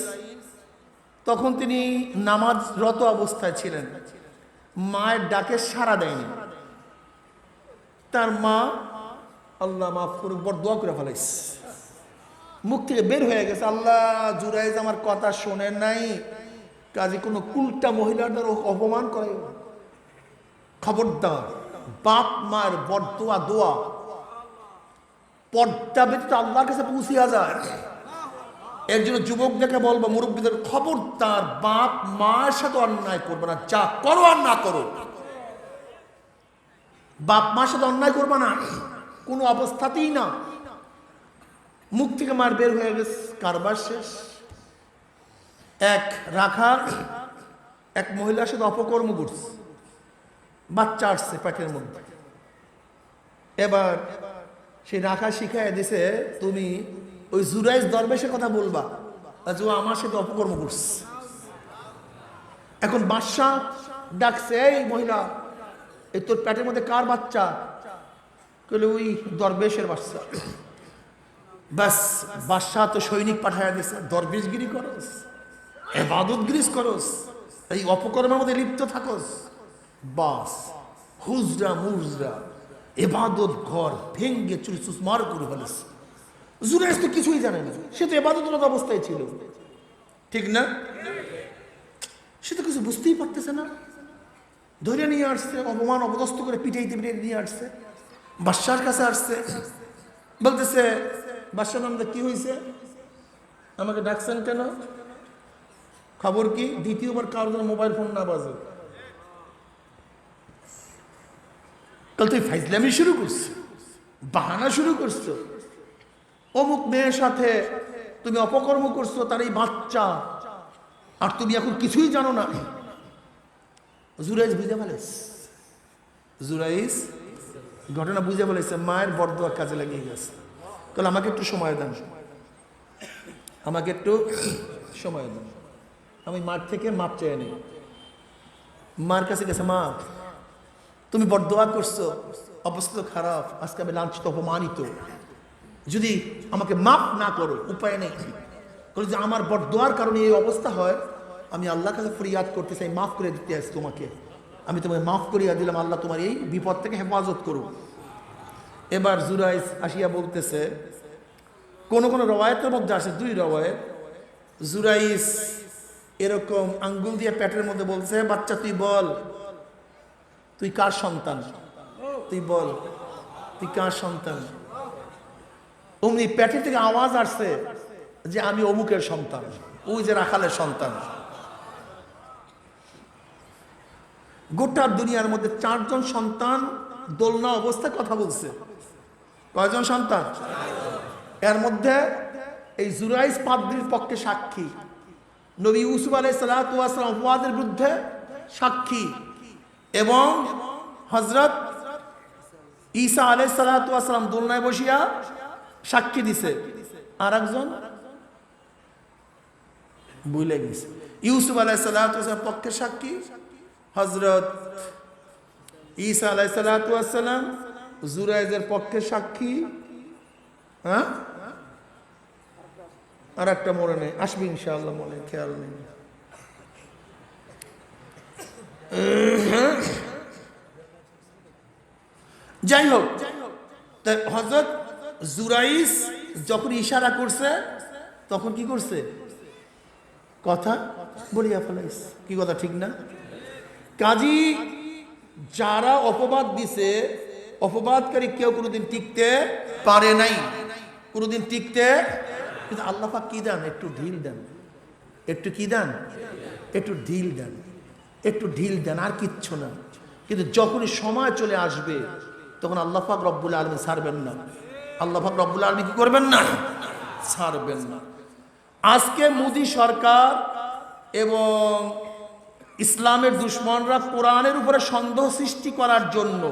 তখন তিনি নামাজরত অবস্থায় ছিলেন, মায়ের ডাকে সাড়া দেয়নি। তার মা, আল্লাহ মাফ করুক, বড় দোয়া করে ফেলাইছে, মুখ থেকে বের হয়ে গেছে, আল্লাহ জুরাইজ আমার কথা শোনে নাই, কাজে কোনো কুলটা মহিলাদের অপমান করে, খবরদার। বাপ মায়ের বড় দোয়া, দোয়া পর্দা ব্যতীত আল্লাহর কাছে পৌঁছিয়া যায়। এর জন্য যুবকদেরকে বলবো, মুরব্বীদের, খবরদার বাপ মায়ের সাথে অন্যায় করবে না, যা করো আর না করো, বাপ মার সাথে অন্যায় করবে না কোনো অবস্থাতেই না। মুখ থেকে মার বের হয়ে গেছে, কারবার শেষ। এক রাখাল এক মহিলার সাথে অপকর্ম করছে, বাচ্চা আসছে পেটের মধ্যে। এবার সে রাখা শিখাই দিছে, তুমি ওই জুরাইজ দরবেশের কথা বলবা, যে আমার সাথে অপকর্ম করছে। এখন বাদশাহ ডাকছে, এই মহিলা, এই তোর পেটের মধ্যে কার বাচ্চা? কইলে ওই দরবেশের বাচ্চা। বাস, বাদশাহ তো সৈনিক পাঠাইয়া দিছে, দরবেশগিরি করস, ইবাদতগিরি করস, এই অপকর্মের মধ্যে লিপ্ত থাকস, বাস হুজরা মুজরা ইবাদত ঘর ভেঙ্গে চুরচুসমার করে ফেলেছে। জুরাইজ তো কিছুই জানে না, সে তো ইবাদতরত অবস্থায় ছিল, ঠিক না? সে সে তো কিছু বুঝতেই পারতেছে না, ধরে নিয়ে আসছে, অপমান অপদস্থ করে পিটাইতে পিটাইতে নিয়ে আসছে, বাদশার কাছে আসছে, বলতেছে বাদশাহ নামদা কি হয়েছে, আমাকে ডাকছেন কেন, খবর কি, দ্বিতীয়বার কারোর জন্য মোবাইল ফোন না বাজে। কাল তুই ফাইজলামি শুরু করছো, বাহানা শুরু করছো, অমুক মেয়ের সাথে তুমি অপকর্ম করছো, তার এই বাচ্চা, আর তুমি এখন কিছুই জানো না। জুরাইজ বুঝে ফেলেছ, জুরাইজ ঘটনা বুঝে ফেলেছে, মায়ের বরদোয়া কাজে লাগিয়ে গেছে। তাহলে আমাকে একটু সময় দেন, আমাকে একটু সময় দেন, আমি মার থেকে মাপ চেয়ে নিই। মার কাছে গেছে, মা তুমি বরদোয়া করছো, অবস্থা তো খারাপ, আজকে আমি লাঞ্ছিত অপমানিত, যদি আমাকে মাফ না করো উপায় নেই, যে আমার বরদোয়ার কারণে এই অবস্থা হয়, আমি আল্লাহর কাছে ফরিয়াদ করতে চাই, মাফ করে দিতে আসি তোমাকে, আমি তোমাকে মাফ করিয়া দিলাম, আল্লাহ তোমার এই বিপদ থেকে হেফাজত করুক। এবার জুরাইজ আসিয়া বলতেছে, কোন কোন রওয়ায়াতের মধ্যে আসে, 2 রওয়ায়াত, জুরাইজ এরকম আঙ্গুল দিয়ে পেটের মধ্যে বলছে, বাচ্চা তুই বল তুই কার সন্তান, তুই বল তুই কার সন্তান। অমনি পেটে থেকে আওয়াজ আসছে যে আমি অমুকের সন্তান, ওই যে রাখালের সন্তান। গোটা দুনিয়ার মধ্যে 4 জন সন্তান দোলনা অবস্থায় কথা বলছে। কয়জন সন্তান? এর মধ্যে এই জুরাইজ পাদ্রীর পক্ষে সাক্ষী, নবী ইউসুফ আলাইহিস সালাতু ওয়াস সালাম অপবাদের বিরুদ্ধে সাক্ষী, এবং হযরত ঈসা আলাইহিস সালাতু ওয়াস সালাম দোলনায় বসিয়া সাক্ষী দিছে। আর একজন ভুলে গেছে, ইউসুফ আলাইহিস সালাতু ওয়াস সালাম পক্ষে সাক্ষী হযরত ঈসা আলাইহিস সালাতু ওয়াস সালাম, জুরাইজের পক্ষে সাক্ষী, হ্যাঁ আর একটা মনে নেই, আসবে ইনশাআল্লাহ, মনে খেয়াল নেই। যাই হোক, হযরত জুরাইজ যখন ইশারা করছে তখন কি করছে, কথা বলিয়া ফেলাইছে। কি কথা ঠিক না? কাজী যারা অপবাদ দিছে, অপবাদকারী কেউ কোনোদিন টিকতে পারে নাই, কোনোদিন টিকতে, কিন্তু আল্লাহ পাক কি দেন, একটু ঢিল দেন, একটু কি দেন, একটু ঢিল দেন, একটু ঢিল দেন, আর কিচ্ছু না। কিন্তু যখনই সময় চলে আসবে তখন আল্লাহ পাক রব্বুল আলামিন ছাড়বেন না, আল্লাহ পাক রব্বুল আলামিন কি করবেন না, ছাড়বেন না। আজকে মোদী সরকার এবং ইসলামের দুশ্মনরা কোরআনের উপরে সন্দেহ সৃষ্টি করার জন্য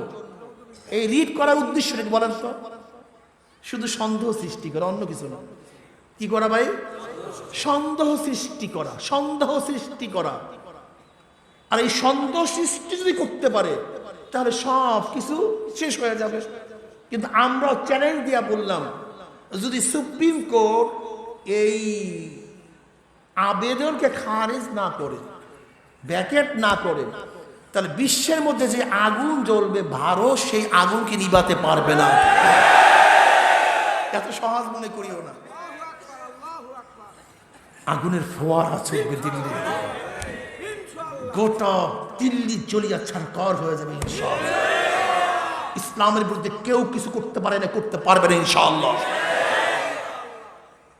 এই রিড করার উদ্দেশ্য কি বলেন তো? শুধু সন্দেহ সৃষ্টি করা, অন্য কিছু না। কি করা ভাই? সন্দেহ সৃষ্টি করা, সন্দেহ সৃষ্টি করা। আর এই সন্দেহ সৃষ্টি যদি করতে পারে তাহলে সব কিছু শেষ হয়ে যাবে। কিন্তু আমরা চ্যালেঞ্জ দিয়া বললাম, যদি সুপ্রিম কোর্ট এই আবেদনকে খারিজ না করে, ব্যাকেট না করে, তাহলে বিশ্বের মধ্যে যে আগুন জ্বলবে ভারত সেই আগুনকে নিভাতে পারবে না। এত সহজ মনে করিও না। আগুনের ফোয়ারা চলবে দিল্লি, গোটা দিল্লি জ্বলিয়া ছারখার হয়ে যাবে ইনশাআল্লাহ। ইসলামের বিরুদ্ধে কেউ কিছু করতে পারে না, করতে পারবে না ইনশাআল্লাহ।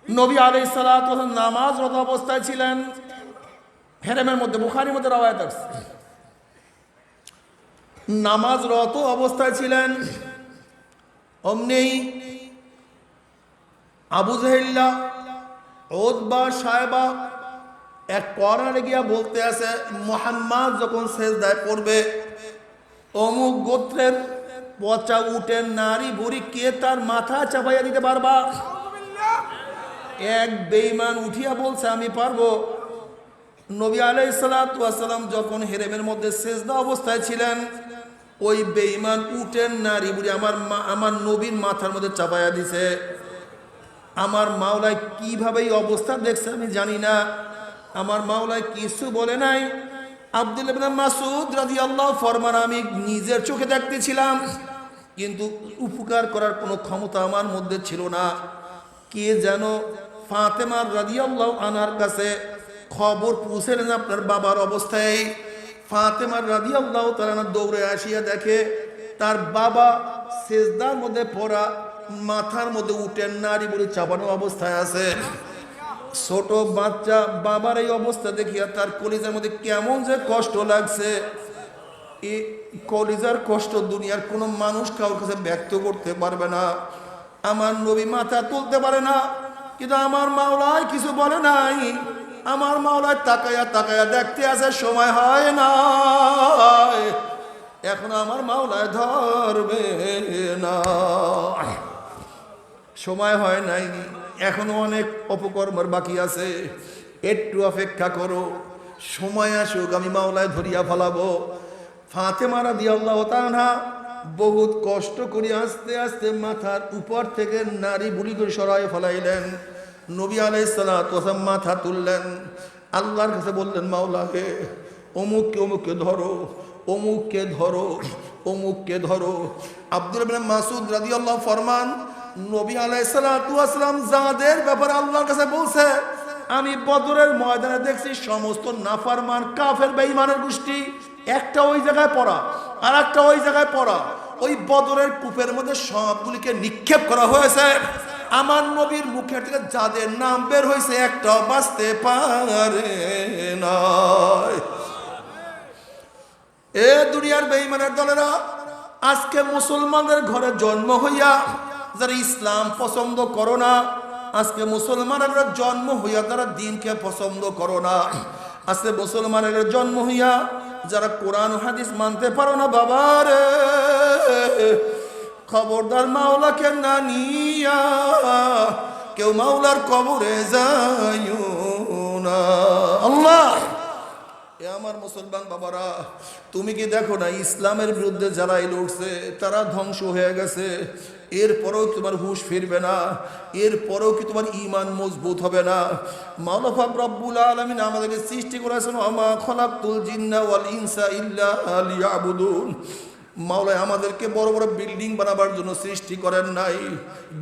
নবী আলাইহিস সালাতু ওয়াস সালাম নামাজরত অবস্থায় ছিলেন, হেরেমের মধ্যে, বুখারীর মধ্যে রওয়ায়াত আছে, নামাজরত অবস্থায় ছিলেন। অমনি আবু জাহেল্লা, উতবা, সায়বা এক কর্নারে গিয়া বলতে আছে, মুহাম্মদ যখন সেজদায় পড়বে অমুক গোত্রের পচা উটের নারী বুড়ি কে তার মাথা চাপাইয়া দিতে পারবা? এক বেঈমান উঠিয়া বলছে আমি পারবো। নবী আলাইহিস সালাতু ওয়াস সালাম যখন হেরেমের মধ্যে সেজদা অবস্থায় ছিলেন, ওই বেঈমান উটের নারী বুড়ি আমার নবীর মাথার মধ্যে চাপাইয়া দিছে। আমার মাওলায় কিভাবে এই অবস্থা দেখছে আমি জানি না, আমার মাওলায় কিছু বলে নাই। আব্দুল্লাহ ইবনে মাসউদ রাদিয়াল্লাহু ফরমান, আমি নিজের চোখে দেখতেছিলাম কিন্তু উপকার করার কোনো ক্ষমতা আমার মধ্যে ছিল না। কে যেন ফাতেমা রাদিয়াল্লাহু আনহার কাছে খবর পৌঁছলেন আপনার বাবার অবস্থায়। ফাতেমা রাদিয়াল্লাহু তাআলা আনহা দৌড়ে আসিয়া দেখে তার বাবা সেজদার মধ্যে পড়া, মাথার মধ্যে উঠেন নারী বুড়ি চাপানো অবস্থায় আছে। ছোট বাচ্চা বাবার এই অবস্থা দেখিয়া তার কলিজার মধ্যে কেমন যে কষ্ট লাগছে। এই কলিজার কষ্ট দুনিয়ার কোনো মানুষ কারোর কাছে ব্যক্ত করতে পারবে না। আমার নবী মাথা তুলতে পারে না, কিন্তু আমার মাওলায় কিছু বলে নাই। আমার মাওলায় তাকায়া তাকায়া দেখতে আছে, সময় হয় না, এখন আমার মাওলায় ধরবে না, সময় হয় নাই, এখনো অনেক অপকর্মের বাকি আছে, একটু অপেক্ষা করো, সময় আসুক, আমি মাওলায় ধরিয়া ফেলাবো। ফাতেমা রাদিয়াল্লাহু তাআলা বহুত কষ্ট করে আস্তে আস্তে মাথার উপর থেকে নারী বুড়ি করে সরাই ফেলাইলেন। নবী আলাইহিস সালাতু ওয়াস সালাম মাথা তুললেন, আল্লাহর কাছে বললেন, মাওলা হে, অমুককে অমুককে ধরো, অমুককে ধরো, অমুককে ধরো। আব্দুল্লাহ ইবনে মাসউদ রাদিয়াল্লাহু ফরমান, নবী আলাইহিস সালাতু ওয়াস সালাম যাদের ব্যাপারে আল্লাহর কাছে বলছে, আমি বদরের ময়দানে দেখছি সমস্ত নাফরমান কাফের বেঈমানের গোষ্ঠী একটা ওই জায়গায় পড়া আর একটা ওই জায়গায় পড়া, ওই বদরের কূপের মধ্যে সবগুলিকে নিক্ষেপ করা হয়েছে। আমার নবীর মুখের থেকে যাদের নাম বের হয়েছে একটাও বাঁচতে পারে না। এ দুনিয়ার বেঈমানের দলেরা, আজকে মুসলমানদের ঘরে জন্ম হইয়া যারা ইসলাম পছন্দ করো না, আজকে মুসলমানেরা জন্ম হইয়া যারা দিনকে পছন্দ করো না, আজকে মুসলমানের জন্ম হইয়া যারা কোরআন হাদিস মানতে পারো না, বাবারে খবরদার, মাওলাকে না নিয়া কেউ মাওলার কবরে যাইও না। আল্লাহ, এ আমার মুসলমান বাবারা, তুমি কি দেখো না ইসলামের বিরুদ্ধে যারা লড়ছে তারা ধ্বংস হয়ে গেছে, এরপরেও তোমার হুশ ফিরবে না, এরপরেও কি তোমার ঈমান মজবুত হবে না? মাওলা পাক রব্বুল আলামিন আমাদেরকে সৃষ্টি করেছেন, ওমা খলাকতুল জিন্না ওয়াল ইনসা ইল্লা লিয়াবুদুন। মাওলা আমাদেরকে বড় বড় বিল্ডিং বানাবার জন্য সৃষ্টি করেন নাই,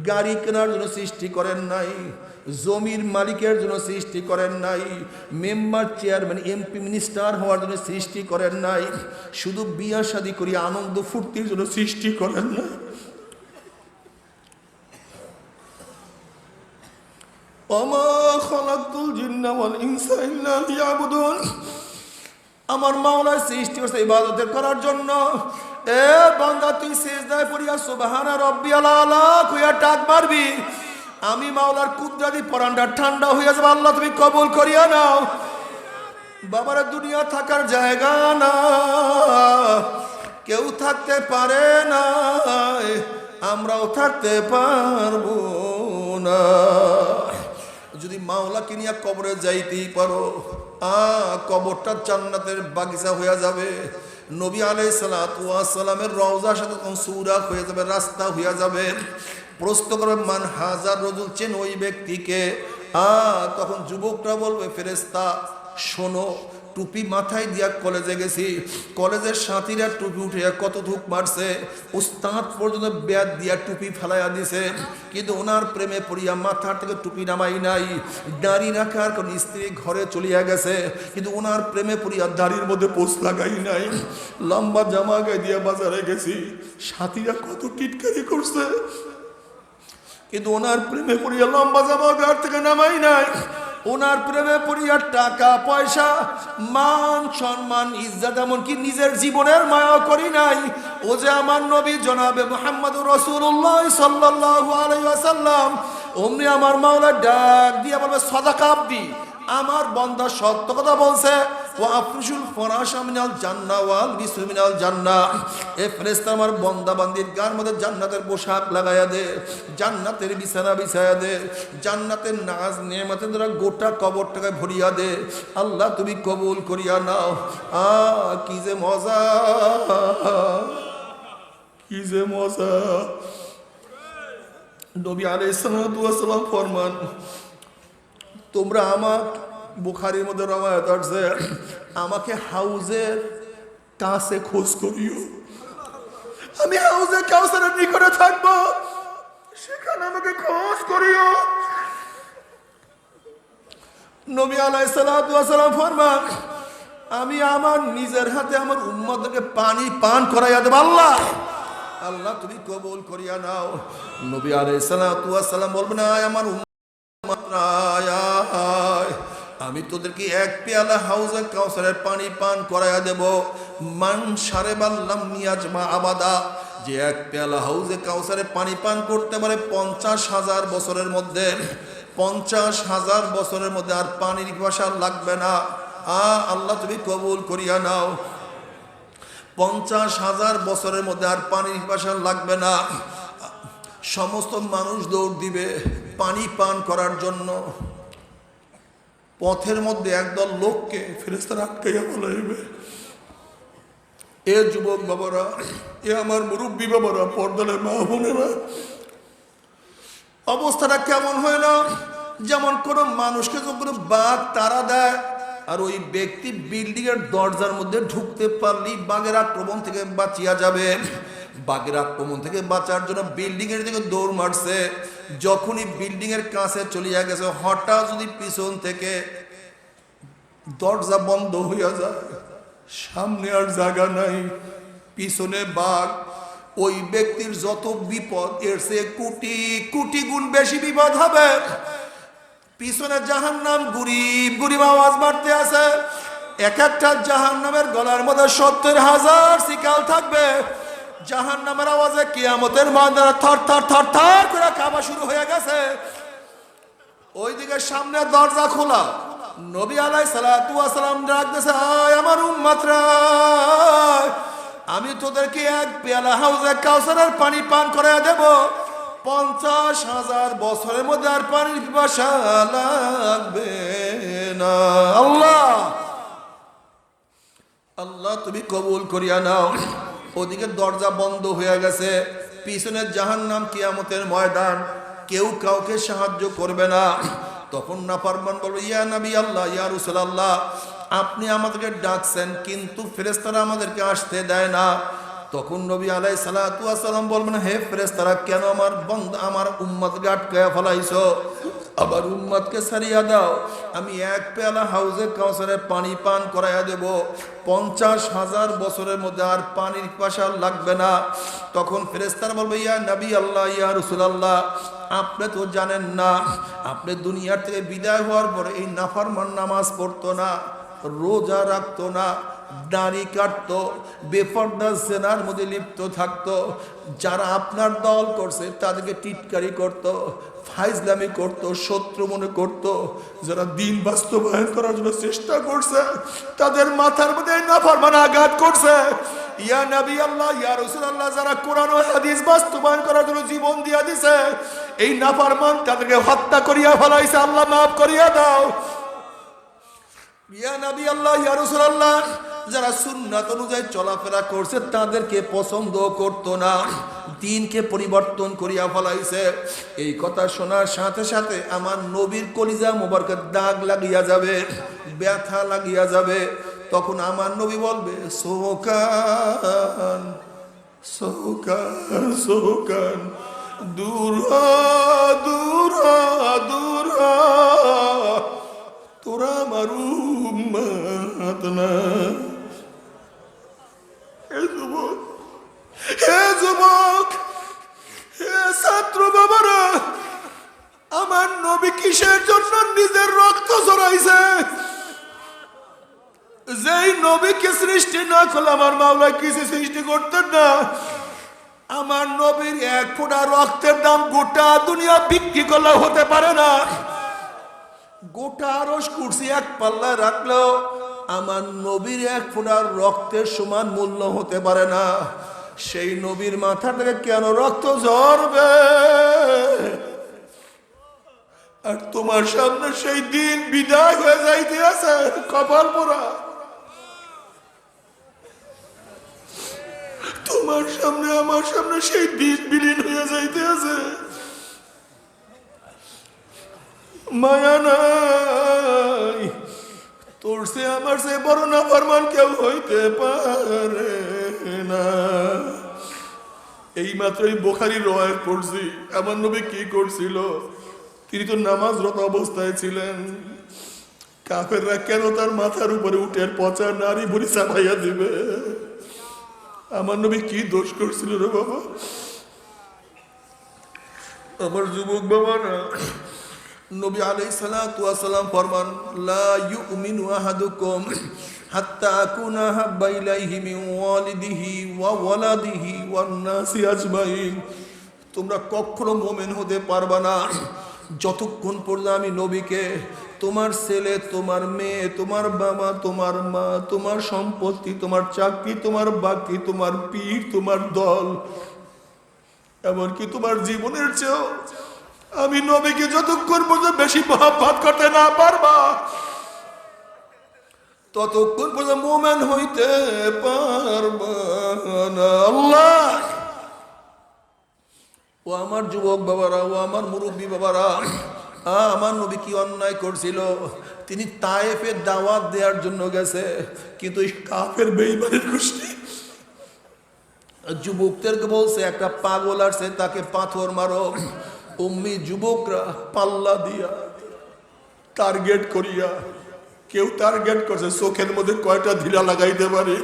গাড়ি কেনার জন্য সৃষ্টি করেন নাই, জমির মালিকের জন্য সৃষ্টি করেন নাই, মেম্বার চেয়ারম্যান এমপি মিনিস্টার হওয়ার জন্য সৃষ্টি করেন নাই, শুধু বিয়া শাদী করি আনন্দ ফুর্তির জন্য সৃষ্টি করেন নাই। ওমা খলাকতুল জিন্না ওয়াল ইনসা ইল্লা লিয়াবুদুন। আমার মাওলা সৃষ্টি করেছে ইবাদতের করার জন্য। এ বান্দা, তুই সিজদায় পড়িয়া সুবহানা রাব্বিয়াল আলা কইয়া ডাক মারবি, আমি মাওলার কুদরতি পরানটা ঠান্ডা হইয়া যাবে। আল্লাহ তুমি কবুল করিয়া নাও। বাবারা, দুনিয়া থাকার জায়গা না, কেউ থাকতে পারে না, আমরাও থাকতে পারবো না। যদি মাওলাকে নিয়ে কবরে যাইতেই পারো, কবরটা জান্নাতের বাগিচা হয়ে যাবে। নবী আলাইহিস সালাতু ওয়াস সালামের রওজার সাথে তখন সুরাক হয়ে যাবে, রাস্তা হয়ে যাবে। প্রশ্ন করবে, মান হাজার রজুল, চেন ওই ব্যক্তিকে? তখন যুবকরা বলবে, ফেরেশতা শোনো, টুপি মাথায় দিয়া কলেজে গেছি, কলেজের সাথীরা টুপি উঠে কত ধুক মারছে, উস্তাদ পর্যন্ত ব্যাট দিয়া টুপি ফেলাইয়া দিছে, কিন্তু ওনার প্রেমে পড়িয়া মাথার থেকে টুপি নামাই নাই। দাড়ি রাখার কোন স্ত্রী ঘরে চলিয়া গেছে, কিন্তু ওনার প্রেমে পড়িয়া দাড়ির মধ্যে পোষ লাগাই নাই। লম্বা জামা গায়ে দিয়া বাজারে গেছি, সাথীরা কত টিটকারি করছে, কিন্তু ওনার প্রেমে পড়িয়া লম্বা জামা গায়ে থেকে নামাই নাই। ওনার প্রেমে পড়িয়া টাকা পয়সা মান সম্মান ইজ্জত এমনকি নিজের জীবনের মায়া করি নাই। ও যে আমার নবী জনাবে মুহাম্মদুর রাসূলুল্লাহ সাল্লাল্লাহু আলাইহি ওয়াসাল্লাম, অমনি আমার মাওলা ডাক দিয়া বলবে, সাদাকা আব্দি, আমার বান্দা সত্য কথা বলছে। ও আফরুশুল ফরাশা মিনাল জান্নাহ ওয়াল বিসু মিনাল জান্নাহ, এ ফেরেশতা আমার বান্দা বান্দির গার মধ্যে জান্নাতের পোশাক লাগায়া দে, জান্নাতের বিছানা বিছায়া দে, জান্নাতের নাজ নেয়ামতের দ্বারা গোটা কবরটাকে ভরিয়া দে। আল্লাহ তুমি কবুল করিয়া নাও। কি যে মজা, কি যে মজা। নবী আলাইহিস সালাতু ওয়াস সালাম ফরমান, তোমরা আমার বুখারীর মধ্যে রওয়ায়াত আছে, আমাকে হাউজের কাছে খোঁজ করিও, আমি হাউজের কাউসারের নিকটে থাকবো, সেখানে আমাকে খোঁজ করিও। নবী আলাইহিস সালাতু ওয়াস সালাম ফরমান, আমি আমার নিজের হাতে আমার উম্মতকে পানি পান করাইয়া দেব। আল্লাহ আল্লাহ তুমি কবুল করিয়া নাও। নবী আলাইহিস সালাতু ওয়াস সালাম বলবেন, আয় আমার উম্মত আয়, আমি তোদেরকে এক পেয়ালা হাউজে কাউসারের পানি পান করাইয়া দেব। মান শারিবাল্লাম ইয়াজমা আবাদা, যে এক পেয়ালা হাউজে কাউসারে পানি পান করতে পারে 50,000 বছরের মধ্যে, 50,000 বছরের মধ্যে আর পানির পিপাসা লাগবে না। আল্লাহ তুমি কবুল করিয়া নাও। 50,000 বছরের মধ্যে আর পানির পিপাসা লাগবে না। সমস্ত মানুষ দৌড় দিবে পানি পান করার জন্য। পথের মধ্যে একদল লোককে ফেরেশতারা আটকাইয়া বলাইবে, এ যুবক বাবারা, এ আমার মুরব্বী বাবারা, পর্দার মা বোনেরা, অবস্থাটা কেমন হয় না? যেমন কোন মানুষকে যখন বাঘ তাড়া দেয় আর ওই ব্যক্তি বিল্ডিং এর দরজার মধ্যে ঢুকতে পারলেই বাঘের আক্রমণ থেকে বাঁচিয়া যাবে। বাঘের আক্রমণ থেকে বাঁচার জন্য বিল্ডিং এর দিকে দৌড় মারছে, যখনই বিল্ডিং এর কাছে চলিয়া গেছে হঠাৎ যদি পিছন থেকে দরজা বন্ধ হইয়া যায়, সামনে আর জায়গা নাই, পিছনে বাঘ, ওই ব্যক্তির যত বিপদ এর চেয়ে কোটি কোটি গুণ বেশি বিপদ হবে। পিছনে জাহান্নাম গুরিব গুরিব আওয়াজ মারতে আছে, এক একটা জাহান্নামের গলার মধ্যে 70,000 শিকাল থাকবে। জাহান্নামের আওয়াজে কিয়ামতের ময়দানে থর থর থর থর করে কাঁপা শুরু হয়ে গেছে। ওইদিকে সামনে দরজা খোলা, নবী আলাইহিস সালাতু ওয়াস সালাম ডাকতেছে, আয় আমার উম্মতরা, আমি তোদেরকে এক পেয়ালা হাউজে কাউসারের পানি পান করাইয়া দেব। 50,000 বছরের মধ্যে আর পানির পিপাসা লাগবে না। আল্লাহ আল্লাহ তুমি কবুল করিয়া নাও। ওদিকে দরজা বন্ধ হয়ে গেছে, পিছনে জাহান্নাম, কিয়ামতের ময়দান, কেউ কাউকে সাহায্য করবে না। তখন নাফরমান বলবে, ইয়া নবী আল্লাহ, ইয়া রাসূলুল্লাহ, আপনি আমাদেরকে ডাকছেন কিন্তু ফেরেশতারা আমাদেরকে আসতে দেয় না। তখন নবী আলাইহিস সালাতু ওয়াস সালাম বলবেন, হে ফেরেশতারা, কেন আমার বান্দা আমার উম্মতকে আটকায়া ফেলাইছো? আবার উম্মতকে ছাড়িয়া দাও, আমি এক পেয়ালা হাউজে কাউসারে পানি পান করাইয়া দেব। 50,000 বছরের মধ্যে আর পানির পিপাসা লাগবে না। তখন ফেরেশতারা বলবে, ইয়া নবী আল্লাহ, ইয়া রাসূলুল্লাহ, আপনি তো জানেন না, আপনি দুনিয়ার থেকে বিদায় হওয়ার পরে এই নাফরমান নামাজ পড়তো না, রোজা রাখতো না, দাড়ি কাটতো, বেপরদা জেনার মধ্যে লিপ্ত থাকতো। যারা আপনার দল করছে তাদেরকে টিটকারি করত, ফাইজলামি করত, শত্রু মনে করত। যারা দিন বাস্তবায়ন করার জন্য চেষ্টা করছে তাদের মাথার মধ্যে নাফরমান আঘাত করছে। ইয়া নবী আল্লাহ, ইয়া রাসূলুল্লাহ, যারা কোরআন ও হাদিস বাস্তবায়ন করার জন্য জীবন দিয়া দিছে, এই নাফরমান তাদেরকে হত্যা করিয়া ফেলাইছে, আল্লাহ মাফ করিয়া দাও। ইয়া নবী আল্লাহ, ইয়া রাসূলুল্লাহ, যারা সুন্নাত অনুযায়ী চলাফেরা করছে তাদেরকে পছন্দ করতো না, দিনকে পরিবর্তন করিয়া ফেলাইছে। এই কথা শোনার সাথে সাথে আমার নবীর কলিজা মোবারকের দাগ লাগিয়া যাবে, ব্যথা লাগিয়া যাবে। তখন আমার নবী বলবে, সোকান সোকান সোকান, দূর হ, দূর হ, দূর হ, তোরা আমার উম্মত না। হে যুবক, হে যুবক, হে ছাত্র বাবারা, আমার নবী কিসের জন্য নিজের রক্ত ঝরাইছে? যেই নবীকে সৃষ্টি না করলে আমার মাওলা কিছু সৃষ্টি করতেন না। আমার নবীর এক ফোঁটা রক্তের দাম গোটা দুনিয়া বিক্রি করলে হতে পারে না। গোটা আরশ কুরসি এক পাল্লায় রাখলেও আমার নবীর এক ফোঁটা রক্তের সমান মূল্য হতে পারে না। সেই নবীর মাথা থেকে কেন রক্ত ঝরবে? আর তোমার সামনে সেই দিন বিদায় হয়ে যাইতে আছে, কপাল পোড়া। তোমার সামনে আমার সামনে সেই দিন বিলীন হয়ে যাইতে আছে। মায়া নাই, তোর সে আমার সে বড় নাফরমান কেউ হইতে পারে না। এই মাত্রই বুখারীর রওয়ায়াত পড়ছি, আমার নবী কি করছিল? তিনি তো নামাজরত অবস্থায় ছিলেন। কাফেররা কেন তার মাথার উপরে উঠে পচা নারী বুড়ি চাপাইয়া দিবে? আমার নবী কি দোষ করছিল রে বাবা? আমার যুবক বাবারা, নবী আলাইহিস সালাতু ওয়াস সালাম ফরমান, লা ইউমিনু আহাদুকুম হাত্তা আকুনা হাব্বা ইলাইহি মিন ওয়ালিদিহি ওয়া ওয়ালাদিহি ওয়ান নাসি আজমাইন। তোমরা কখনো মুমিন হতে পারবা না যতক্ষণ পর্যন্ত আমি নবীকে তোমার ছেলে, তোমার মেয়ে, তোমার বাবা, তোমার মা, তোমার সম্পত্তি, তোমার চাকরি, তোমার বাকি, তোমার পীর, তোমার দল, এমনকি তোমার জীবনের চেয়েও আমি নবীকে যতক্ষণ পর্যন্ত বেশি মহব্বত করতে না পারবা ততক্ষণ পর্যন্ত মুমিন হইতে পারবা না। আল্লাহ, ও আমার যুবক বাবারা, ও আমার মুরব্বী বাবারা, আমার নবী কি অন্যায় করছিল? তিনি তায়েফে দাওয়াত দেওয়ার জন্য গেছে, কিন্তু এই কাফের বেঈমানের গোষ্ঠী যুবকদেরকে বলছে একটা পাগল আসছে, তাকে পাথর মারো। উম্মি যুবকরা পাল্লা দিয়া টার্গেট করিয়া, কেউ টার্গেট করছে চোখের মধ্যে কয়টা ঢিলা লাগাইতে পারে,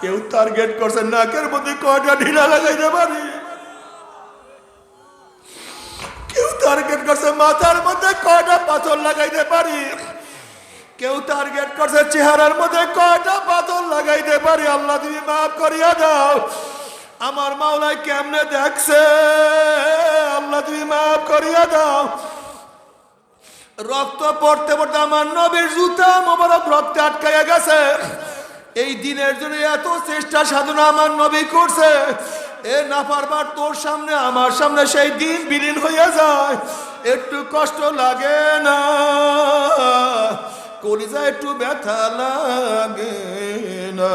কেউ টার্গেট করছে নাকের মধ্যে কয়টা ঢিলা লাগাইতে পারে, কেউ টার্গেট করছে মাথার মধ্যে কয়টা পাথর লাগাইতে পারি, কেউ টার্গেট করছে চেহারার মধ্যে কয়টা পাথর লাগাইতে পারি। আল্লাহ তুমি মাফ করিয়া দাও। আমার মাওলাই কেমনে দেখছে, আল্লাহ তুমি মাফ করিয়া দাও। রক্ত পড়তে পড়তে আমার নবীর জুতা মোবারক রক্তে আটকাইয়া গেছে। এই দিনের জন্য এত চেষ্টা সাধনা আমার নবী করছে, এ না পারবার তোর সামনে আমার সামনে সেই দিন বিলীন হইয়া যায়। একটু কষ্ট লাগে না? কলিজা একটু ব্যথা লাগে না?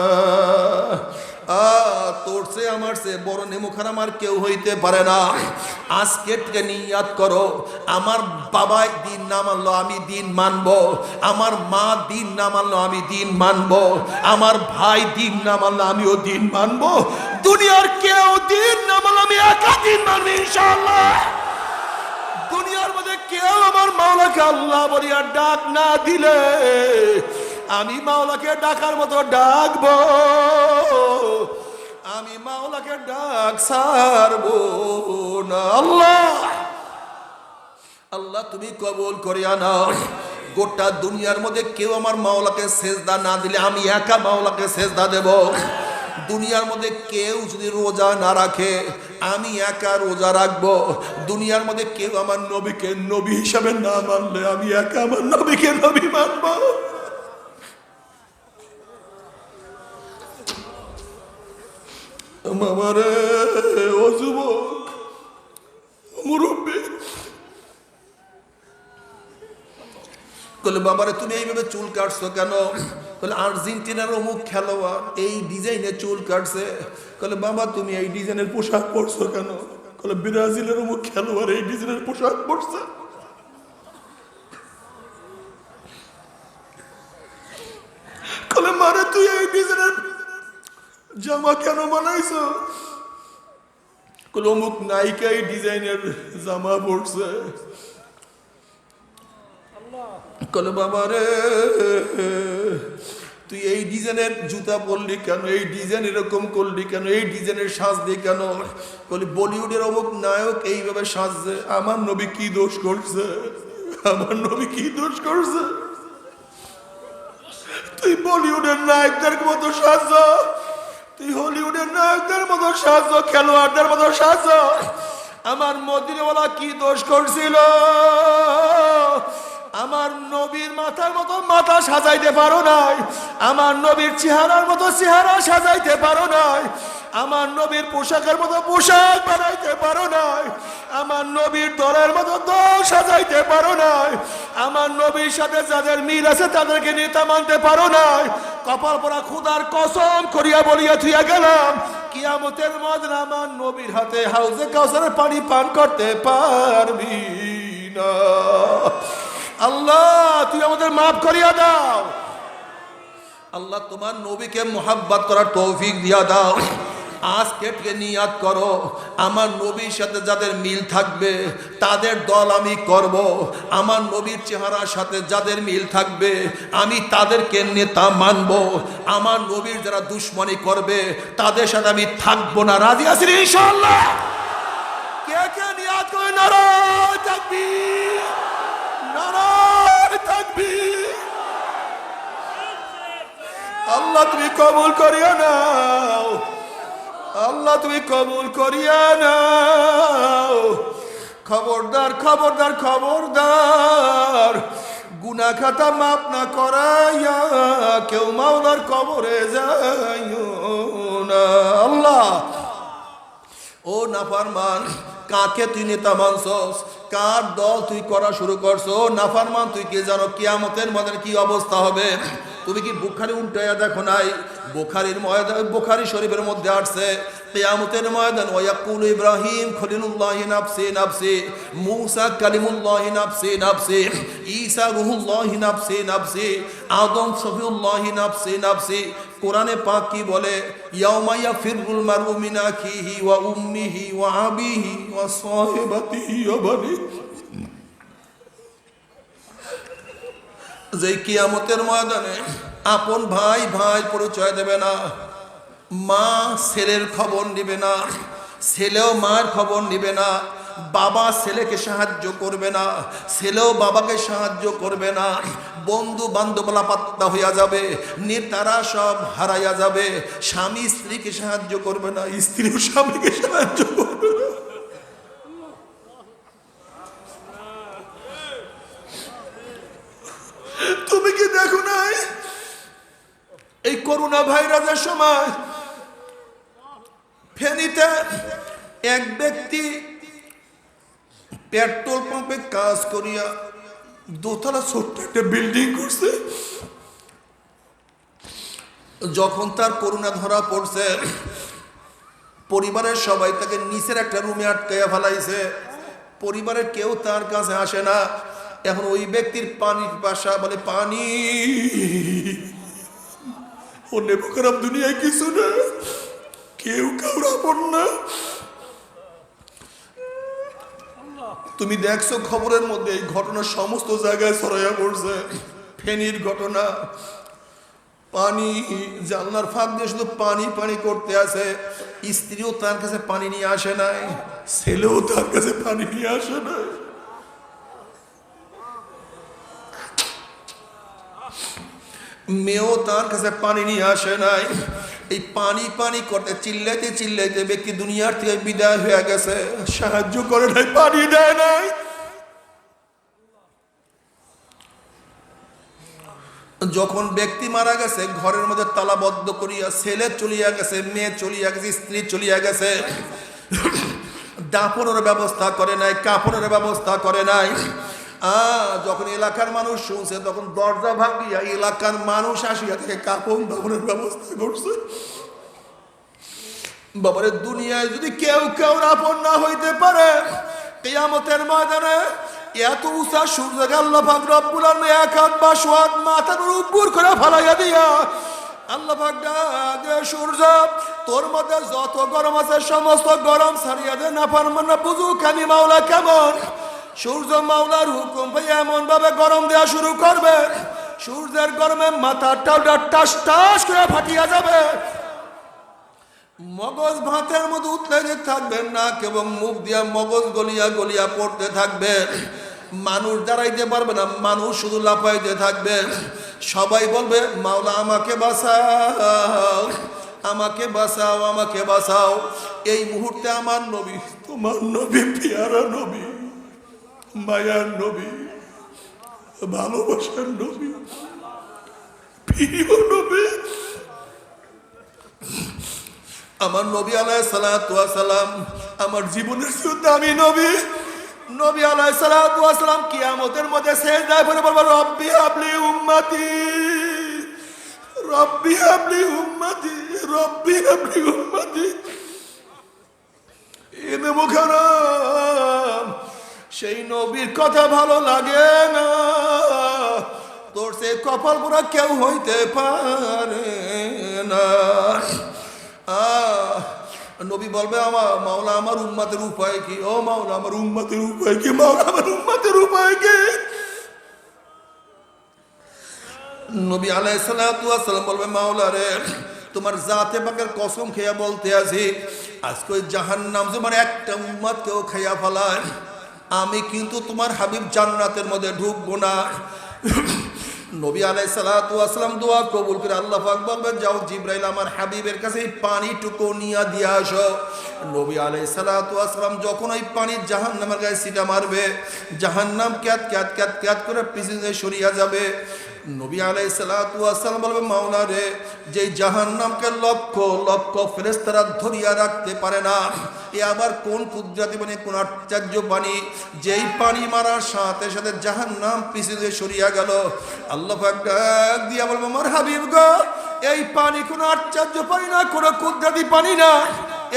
তোর সে আমার সে বড় নেমুখান আমার কেউ হইতে পারে না। আজকে থেকে নিয়াত করো, আমার বাবা দিন না মানলো আমি দিন মানবো, আমার মা দিন না মানলো আমি দিন মানবো, আমার ভাই দিন না মানলো আমিও দিন মানবো, দুনিয়ার কেউ দিন না মানলো আমি একা দিন মানবো ইনশাআল্লাহ। দুনিয়ার মধ্যে কেউ আমার মাওলাকে আল্লাহ বলিয়া ডাক না দিলে আমি মাওলাকে ডাকার মতো ডাকবো, আমি মাওলাকে ডাক ছাড়বো না। আল্লাহ, আল্লাহ তুমি কবুল করিয়া নাও। গোটা দুনিয়ার মধ্যে কেউ আমার মাওলাকে সেজদা না দিলে আমি একা মাওলাকে সেজদা দেব। দুনিয়ার মধ্যে কেউ যদি রোজা না রাখে আমি একা রোজা রাখবো। দুনিয়ার মধ্যে কেউ আমার নবীকে নবী হিসাবে না মানলে আমি একা আমার নবীকে নবী মানবো। মামারে, ও যুবক মুরব্বী, বলে বাবারে তুমি এইভাবে চুল কাটছো কেন? বলে আর্জেন্টিনার অমুক খেলোয়াড় এই ডিজাইনে চুল কাটছে। বলে বাবা তুমি এই ডিজাইনের পোশাক পরছো কেন? বলে ব্রাজিলের অমুক খেলোয়াড় এই ডিজাইনের পোশাক পরছে। বলে মারে তুই এই ডিজাইনের জামা কেন বানাইছো? বলে অমুক নায়িকা এই ডিজাইনের জামা পরছে। বলে বাবা রে তুই এই ডিজাইনের জুতা পরলি কেন? এই ডিজাইন এরকম করলি কেন? এই ডিজাইনের সাজলি কেন? বলি বলিউডের অমুক নায়ক এইভাবে সাজছে, আমার নবী কি দোষ করছে? আমার নবী কি দোষ করছে? তুই বলিউডের নায়কদের মতো সাজ, তুই হলিউডের নায়কদের মতো সাজ, খেলোয়াড়দের মতো সাজ। আমার মদিনাওয়ালা কি দোষ করছিল? আমার নবীর মাথার মতো মাথা সাজাইতে পারো নাই, আমার নবীর চেহারার মতো চেহারা সাজাইতে পারো নাই, আমার নবীর পোশাকের মতো পোশাক বানাইতে পারো নাই, আমার নবীর দলের মতো দল সাজাইতে পারো নাই, আমার নবীর সাথে যাদের মিল আছে তাদেরকে নেতা মানতে পারো নাই। কপাল পরা খোদার কসম করিয়া বলিয়া থুইয়া গেলাম, কিয়ামতের ময়দানে আমার নবীর হাতে হাউজে কাউসারের পানি পান করতে পারবি না। আল্লাহ তুই আমাদের মাফ করিয়া দাও। আল্লাহ তোমার নবীকে মোহাব্বত করার তৌফিক দিয়া দাও। আজকে থেকে নিয়াত করো, আমার নবীর সাথে যাদের মিল থাকবে তাদের দল আমি করব, আমার নবীর চেহারার সাথে যাদের মিল থাকবে আমি তাদেরকে নেতা মানব, আমার নবীর যারা দুশ্মনী করবে তাদের সাথে আমি থাকবো না। রাজি আছেন ইনশাআল্লাহ? কে কে নিয়াত করে? নারায়ে তাকবীর, নারায়ে তাকবীর। আল্লাহ তুমি কবুল করিয়া নাও, আল্লাহ তুমি কবুল করিয়া নাও। খবরদার খবরদার খবরদার, গুনাহ খাতা মাফ না করাইয়া কেউ মাওলার কবরে যাইও না। আল্লাহ ও নাফরমান, কাকে তুই নেতা মানছস, কার দল তুই করা শুরু করছো? নাফরমান তুই কি জানো কিয়ামতের ময়দানে কি অবস্থা হবে? তুমি কি বুখারী উল্টাইয়া দেখো নাই? বুখারীর ময়দান, বুখারী শরীফের মধ্যে আসছে কিয়ামতের ময়দান ওয়ায়াকুলু ইব্রাহিম খলিলুল্লাহি নাফসি নাফসি, মূসা কালিমুল্লাহি নাফসি নাফসি, ঈসা রূহুল্লাহি নাফসি নাফসি, আদম সফিউল্লাহি নাফসি নাফসি। কোরআনে পাক কি বলে? ইয়াউমা ইয়াফিরুল মারউ মিন আখিহি ওয়া উম্মিহি ওয়া আবিহি ওয়া সাহিবাতিহি ওয়া বানি। যে কিয়ামতের ময়দানে আপন ভাই ভাই পরিচয় দেবে না, মা ছেলের খবর নিবে না, ছেলেও মার খবর নিবে না, বাবা ছেলেকে সাহায্য করবে না, ছেলেও বাবাকে সাহায্য করবে না, বন্ধু বান্ধবলা পাত্তা হইয়া যাবে, নেতারা সব হারাইয়া যাবে, স্বামী স্ত্রীকে সাহায্য করবে না, স্ত্রীও স্বামীকে সাহায্য করবে না। তুমি কি দেখো নাই এই করোনা ভাইরাসের সময় ফেনীতে এক ব্যক্তি পেট্রোল পাম্পে কাজ করিয়া দোতলা ছোট্ট একটা বিল্ডিং করছে। যখন তার করোনা ধরা পড়ছে, পরিবারের সবাই তাকে নিচের একটা রুমে আটকাইয়া ফেলাইছে, পরিবারের কেউ তার কাছে আসে না। এখন ওই ব্যক্তির পানির পাশা বলে পানি, অন্য খারাপ দুনিয়ায় কিছু না, কেউ কাউর আপন না। তুমি দেখছো খবরের মধ্যে এই ঘটনা সমস্ত জায়গায় ছড়াইয়া পড়ছে। ফেনীর ঘটনা, পানি জানলার ফাঁক দিয়ে শুধু পানি পানি করতে আসে, স্ত্রীও তার কাছে পানি নিয়ে আসে নাই, ছেলেও তার কাছে পানি নিয়ে আসে নাই। মেয়েও তার কাছে পানি নিয়ে আসে নাই। এই পানি পানি করতে চিল্লাইতে চিল্লাইতে ব্যক্তি দুনিয়ার থেকে বিদায় হয়ে গেছে, সাহায্য করে নাই, পানি দেয় নাই। যখন ব্যক্তি মারা গেছে, ঘরের মধ্যে তালাবদ্ধ করিয়া ছেলে চলিয়া গেছে, মেয়ে চলিয়া গেছে, স্ত্রী চলিয়া গেছে, দাফনের ব্যবস্থা করে নাই, কাফনের ব্যবস্থা করে নাই। যখন এলাকার মানুষ শুনছে, তখন দরজা ভাঙিয়া এলাকার মানুষ আসিয়া থেকে কাপড় দাফনের ব্যবস্থা করছে। বাবারে, দুনিয়ায় যদি কেউ কেউ আপন না হইতে পারে, কিয়ামতের ময়দানে এত উঁচা সূর্যকে আল্লাহ পাক রব্বুল আলামিন এক হাত বা সোয়াদ মাথার উপর করে ফালাইয়া দিয়া আল্লাহ পাক ডাকে, সূর্য তোর মধ্যে যত গরম আছে সমস্ত গরম ছাড়িয়া দে, নাফরমানরা বুঝুক আমি মাওলা কেমন। সূর্য মাওলার হুকুম পাই এমন ভাবে গরম দেওয়া শুরু করবে, সূর্যের গরমে মাথা টাস টাস করে ফাটিয়া যাবে, মগজ ভাতের মধ্যে উতলে থাকবে, নাক এবং মুখ দিয়া মগজ গলিয়া গলিয়া পড়তে থাকবে, মানুষ দাঁড়াইতে পারবে না, মানুষ শুধু লাফাইতে থাকবে। সবাই বলবে মাওলা আমাকে বাঁচাও, আমাকে বাঁচাও, আমাকে বাঁচাও। এই মুহূর্তে আমার নবী, তোমার নবী, পিয়ারা নবী, মায়ার নবী, ভালোবাসার নবী, প্রিয় নবী, আমার নবী আলাইহিস সালাতু ওয়াস সালাম আমার জীবনের চেয়ে দামি নবী। নবী আলাইহিস সালাতু ওয়াস সালাম কিয়ামতের মধ্যে সিজদায় পড়ে বলবেন রব্বি হাবলি উম্মতি, রব্বি হাবলি উম্মতি, রব্বি হাবলি উম্মতি। ঈদে মুহররম, সেই নবীর কথা ভালো লাগে না, তোর সে কপাল পোড়া কেউ হইতে পারে না। নবী বলবে আমার মাওলা আমার উম্মতের উপায় কি? ও মাওলা আমার উম্মতের উপায় কি? মাওলা আমার উম্মতের উপায় কি? নবী আলাইহিস সালাতু ওয়াস সালাম বলবে মাওলা রে, তোমার জাতে পাকের কসম খেয়া বলতে আছি, আজকে ওই জাহান্নাম তোমার একটা উম্মতকেও খাইয়া ফেলায়, আমি কিন্তু তোমার হাবিব জান্নাতের মধ্যে ঢুকবো না। নবী আলাইহিস সালাতু ওয়াস সালাম দোয়া কবুল করে আল্লাহ পাক বলবেন, যাও জিবরাইল আমার হাবিবের কাছে এই পানিটুকু নিয়ে দিয়ে আসো। নবী আলাইহিস সালাতু ওয়াস সালাম যখন ওই পানি জাহান্নামের গায়ে ছিটা মারবে, জাহান্নাম ক্যাত ক্যাত ক্যাত ক্যাত করে পিছনে সরিয়া যাবে। নবী আলাইহিস সালাতু ওয়াস সালাম বলবে মাওলা রে, যে জাহান্নামকে লক্ষ লক্ষ ফেরেশতারা ধরিয়া রাখতে পারে না, এ আবার কোন কুদরতি পানি, কোন আশ্চর্য পানি, যেই পানি মারার সাথে সাথে জাহান্নাম পিছনে সরিয়া গেল। আল্লাহ পাক ডাক দিয়া বলবে আমার হাবিব গো, এই পানি কোনো আশ্চর্য পানি না, কোনো কুদরতি পানি না,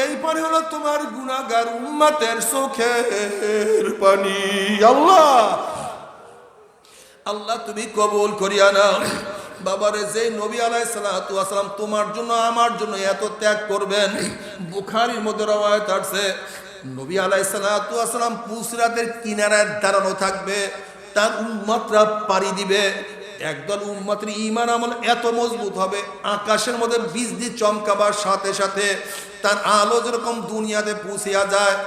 এই পানি হলো তোমার গুনাহগার উম্মতের চোখের পানি। আল্লাহ আল্লাহ তুমি কবুল করিয়া নাও। বাবারে, যে নবী আলাইহিস সালাতু ওয়াস সালাম তোমার জন্য আমার জন্য এত ত্যাগ করবেন, বুখারীর মধ্যে রওয়ায়াত আছে নবী আলাইহিস সালাতু ওয়াস সালাম পুসরাতের কিনারায় দাঁড়ানো থাকবে, তার উম্মতরা পাড়ি দিবে। একদল উম্মতের ঈমান আমল এত মজবুত হবে, আকাশের মধ্যে বিজলি চমকাবার সাথে সাথে তার আলো যেরকম দুনিয়াতে পৌঁছিয়া যায়,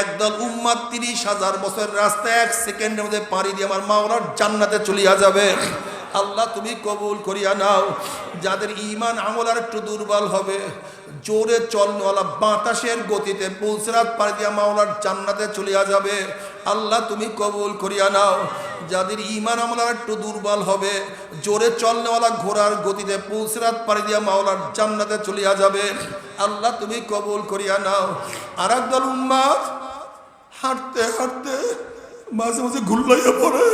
একদল উম্মত 30,000 বছর রাস্তা 1 সেকেন্ডের মধ্যে পাড়ি দিয়ে আমার মাওলার জান্নাতে চলিয়া যাবে। আল্লাহ তুমি কবুল করিয়া নাও। যাদের ঈমান আমল আর একটু দুর্বল হবে, জোরে চলনেওয়ালা বাতাসের গতিতে পুলসিরাত পাড়ি দিয়া মাওলার জান্নাতে চলিয়া যাবে। আল্লাহ তুমি কবুল করিয়া নাও। যাদের ঈমান আমল আর একটু দুর্বল হবে, জোরে চলনেওয়ালা ঘোড়ার গতিতে পুলসিরাত পাড়ি দিয়া মাওলার জান্নাতে চলিয়া যাবে। আল্লাহ তুমি কবুল করিয়া নাও। আর একদল উম্মত হাঁটতে হাঁটতে মাঝে মাঝে ঘুরলাইয়া পড়ে,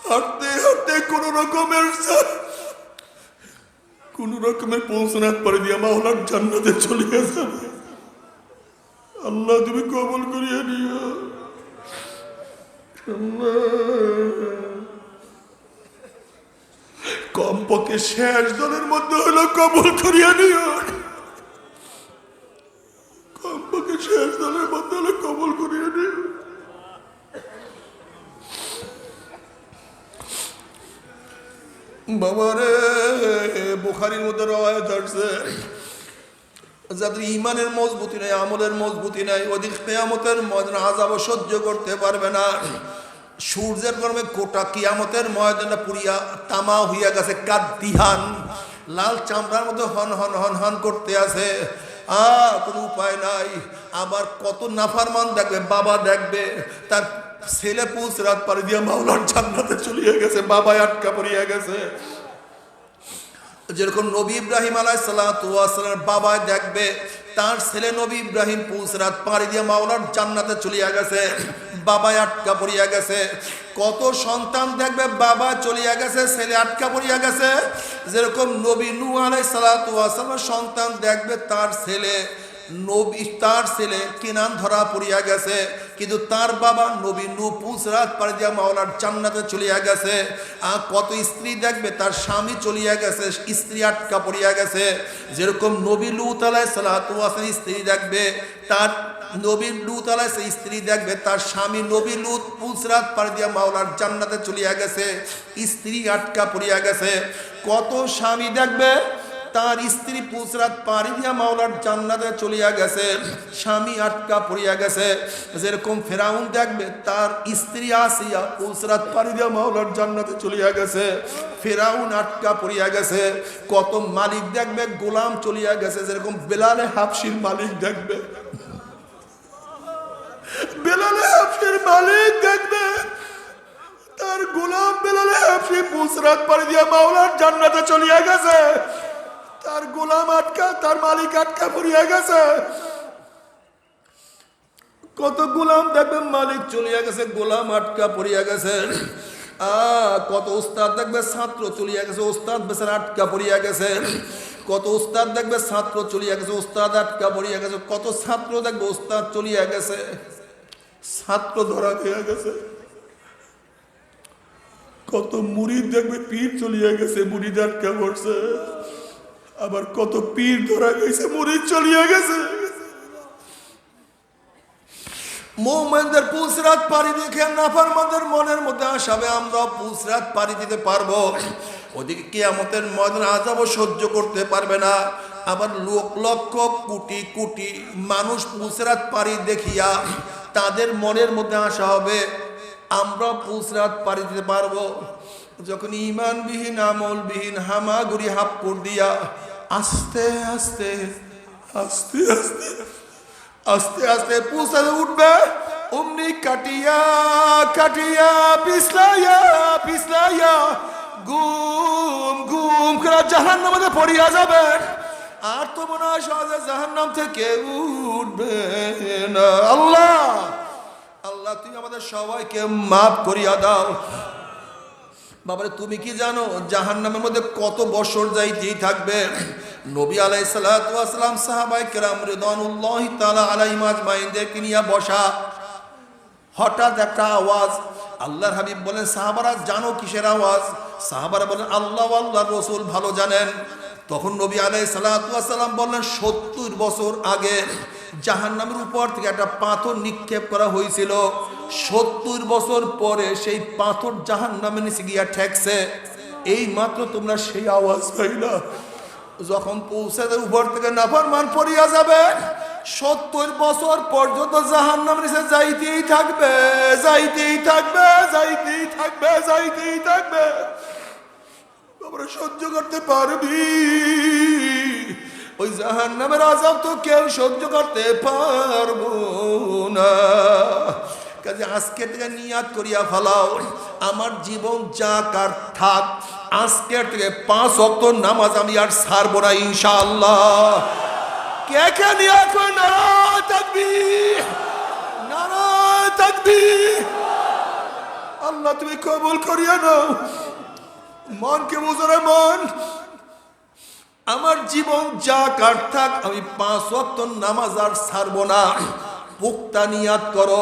হাঁটতে হাঁটতে কোন রকমের পৌঁছনাথ পাড়ি দিয়া মাওলার জান্নাতে চলিয়া যাবে। আল্লাহ তুমি কবুল করিয়া নিও। কমপক্ষে শেষ দলের মধ্যে হলো কবুল করিয়া নিও। কমপক্ষে শেষ দলের মধ্যে হলো কবুল করিয়া নিও। বাবারে, বুখারীর মধ্যে রওয়ায়াত আছে, যাদের ঈমানের মজবুতি নাই, আমলের মজবুতি নাই, ওদিক কিয়ামতের ময়দানে আযাব সহ্য করতে পারবে না। সূর্যের গরমে গোটা কিয়ামতের ময়দানটা পুরিয়া তামা হইয়া গেছে, কাদ্দিহান, লাল চামড়ার মধ্যে হন হন হন হন করতে আছে। কোনো উপায় নাই। আবার কত নাফরমান দেখবে, বাবা দেখবে তার ছেলে পুলসিরাত পাড়ি দিয়া মাওলার জান্নাতে চলিয়া গেছে, বাবায় আটকা পড়িয়া গেছে। যেরকম নবী ইব্রাহিম আলাইহিস সালাতু ওয়াস সালামের বাবা দেখবে তার ছেলে নবী ইব্রাহিম পুলসিরাত পাড়ি দিয়া মাওলার জান্নাতে চলিয়া গেছে, বাবায় আটকা পড়িয়া গেছে। কত সন্তান দেখবে বাবা চলিয়া গেছে, ছেলে আটকা পড়িয়া গেছে। যেরকম নবী নূহ আলাইহিস সালাতু ওয়াস সালামের সন্তান দেখবে তার ছেলে কেনান ধরা পড়িয়া গেছে, কিন্তু তার বাবা নবী নূহ পুলসিরাত পাড়ি দিয়া মাওলার জান্নাতে চলিয়া গেছে। কত স্ত্রী দেখবে তার স্বামী চলিয়া গেছে, স্ত্রী আটকা পড়িয়া গেছে। যেরকম নবী লূত আলাইহিস সালাতু ওয়াস সালামের স্ত্রী দেখবে তার নবী লূত আলাইহিস স্ত্রী দেখবে তার স্বামী নবী লূত পুলসিরাত পাড়ি দিয়া মাওলার জান্নাতে চলিয়া গেছে, স্ত্রী আটকা পড়িয়া গেছে। কত স্বামী দেখবে তার স্ত্রী পুলসিরাত পাড়ি দিয়া মাওলার জান্নাতে চলিয়া গেছে, স্বামী আটকা পড়িয়া গেছে। যেরকম ফেরাউন দেখবে তার স্ত্রী আসিয়া পুলসিরাত পাড়ি দিয়া মাওলার জান্নাতে চলিয়া গেছে, ফেরাউন আটকা পড়িয়া গেছে। কত মালিক দেখবে গোলাম চলিয়া গেছে। যেরকম বেলালে হাবশির মালিক দেখবে, বেলালে হাবশির মালিক দেখবে তার গোলাম বেলালে হাবশি পুলসিরাত পাড়ি দিয়া মাওলার জান্নাতে চলিয়া গেছে, তার গোলাম আটকা, তার মালিক আটকা পড়িয়া গেছে। কত গোলাম দেখবে মালিক চলিয়া গেছে, গোলাম আটকা পড়িয়া গেছে। কত উস্তাদ দেখবে ছাত্র চলিয়া গেছে, উস্তাদ বেচারা আটকা পড়িয়া গেছে। কত উস্তাদ দেখবে ছাত্র চলিয়া গেছে, উস্তাদ আটকা পড়িয়া গেছে। কত ছাত্র দেখবে উস্তাদ চলিয়া গেছে, ছাত্র ধরা খেয়ে গেছে। কত মুরিদ দেখবে পীর চলিয়ে গেছে, মুরিদ আটকা পড়ছে, আবার কত পীর ধরা গেছে, মুরিদ চলিয়ে গেছে। মুমিনদের পুলসিরাত পাড়ি দেখে নাফরমানদের মনের মধ্যে আসাবে আমরা পুলসিরাত পাড়ি দিতে পারবো, ওদিকে কিয়ামতের ময়দান আযাব সহ্য করতে পারবে না। আবার লক্ষ কোটি কোটি মানুষ পুলসিরাত পাড়ি দেখিয়া তাদের মনের মধ্যে আশা হবে আমরা পুলসিরাত পাড়ি দিতে পারবো। যখন ঈমানবিহীন আমলবিহীন হামাগুড়ি হাপ্পড় দিয়া আস্তে আস্তে আস্তে আস্তে আস্তে আস্তে পুলসিরাতে উঠবে, অমনি কাটিয়া কাটিয়া পিছলাইয়া পিছলাইয়া গুম গুম করে জাহান্নামে পড়িয়া যাবে। আর তো মনে হয় সহজে জাহান্নাম থেকে উঠবে না। আল্লাহ আল্লাহ তুমি আমাদের সবাইকে মাফ করিয়া দাও। বাবারে তুমি কি জানো জাহান্নামের মধ্যে কত বছর যাইতেই থাকবে? নবী আলাইহিস সালাতু ওয়াস সালাম সাহাবায়ে কেরাম রিদওয়ানুল্লাহি তাআলা আলাইহিম আজমাইনদেরকে নিয়ে বসা, হঠাৎ একটা আওয়াজ। আল্লাহর হাবিব বলেন সাহাবারা জানো কিসের আওয়াজ? সাহাবারা বলেন আল্লাহ আল্লাহর রাসূল ভালো জানেন। তখন নবী আলাইহিস সালাতু ওয়াস সালাম বললেন ৭০ বছর আগে জাহান্নামের উপর থেকে একটা পাথর নিক্ষেপ করা হয়েছিল, ৭০ বছর পরে সেই পাথর জাহান্নামের নিচে গিয়া ঠেকছে। এই মাত্র তোমরা সেই আওয়াজ পাইলা। যখন পৌঁছাতে উপর থেকে নাফরমান পড়িয়া যাবে, ৭০ বছর পর্যন্ত জাহান্নামের নিচে যাইতেই থাকবে, যাইতেই থাকবে, যাইতেই থাকবে, যাইতেই থাকবে। তোমরা সহ্য করতে পারবি? ওই জাহান্নামের আযাব তো কেউ সহ্য করতে পারবো না। কাজে আজকে থেকে নিয়াত করিয়া ফেলাও, আমার জীবন যা কার থাক, আজকের থেকে ৫ ওয়াক্ত নামাজ আমি আর ছাড়বো না ইনশাআল্লাহ। কে কে নিয়াত করে? নারায়ে তাকবীর, নারায়ে তাকবীর। আল্লাহ তুমি কবুল করিয়া নাও। মনকে বুঝরে মন, আমার জীবন যা কার থাক আমি ৫ ওয়াক্ত নামাজ আর ছাড়বো না। পুক্তা নিয়াত করো।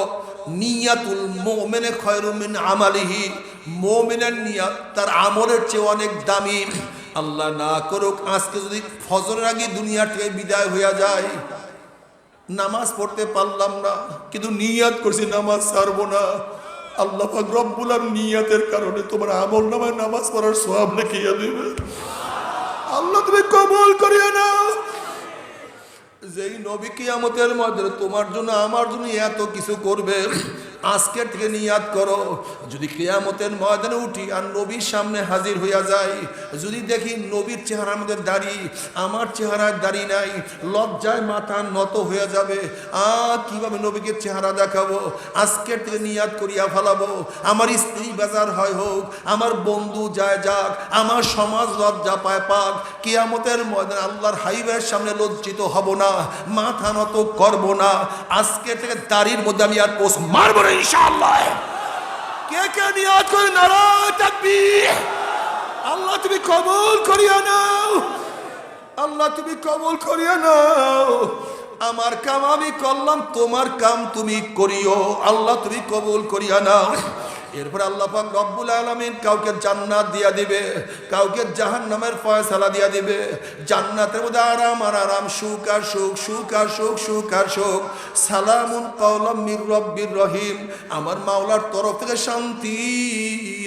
নিয়াতুল মুমিনে খায়রুম মিন আমালিহি, মুমিনের নিয়াত তার আমলের চেয়ে অনেক দামি। আল্লাহ না করুক আজকে যদি ফজরের আগে দুনিয়া থেকে বিদায় হইয়া যায়, নামাজ পড়তে পারলাম না, কিন্তু নিয়াত করছি নামাজ ছাড়বো না। আল্লাহ পাক রব্বুল আলামিন নিয়াতের কারণে তোমার আমলনামায় নামাজ পড়ার সওয়াব লিখিয়া দিবে। আল্লাহ তুমি কবুল করিয়া নাও। যেই নবী কিয়ামতের মধ্যে তোমার জন্য আমার জন্য এত কিছু করবে, আজকের থেকে নিয়াত করো। যদি কিয়ামতের ময়দানে উঠি আর নবীর সামনে হাজির হইয়া যায়, যদি দেখি নবীর চেহারার মধ্যে দাড়ি, আমার চেহারায় দাড়ি নাই, লজ্জায় মাথা নত হয়ে যাবে। কিভাবে নবীকে চেহারা দেখাবো? আজকের থেকে নিয়াত করিয়া ফেলাবো, আমার স্ত্রী বেজার হয় হোক, আমার বন্ধু যায় যাক, আমার সমাজ লজ্জা পায় পাক, কিয়ামতের ময়দানে আল্লাহর হাইবের সামনে লজ্জিত হব না, মাথা নত করবো না। আজকে থেকে দাড়ির মধ্যে আমি আর পোষ মারবো না ইনশাআল্লাহ। কে কে নিয়াত করে? নারায়ে তাকবীর। আল্লাহ তুমি কবুল করিয়া নাও, আল্লাহ তুমি কবুল করিয়া নাও। আমার কাম আমি করলাম, তোমার কাম তুমি করিও, আল্লাহ তুমি কবুল করিয়া নাও। এরপর আল্লাহ পাক রব্বুল আলামিন কাউকে জান্নাত দিয়া দিবে, কাউকে জাহান্নামের ফয়সালা দিয়া দিবে। জান্নাতের মধ্যে আরাম আর আরাম, সুখ আর সুখ, সুখ আর সুখ, সুখ আর সুখ। সালামুন কাওলাম মির রব্বির রহিম, আমার মাওলার তরফ থেকে শান্তি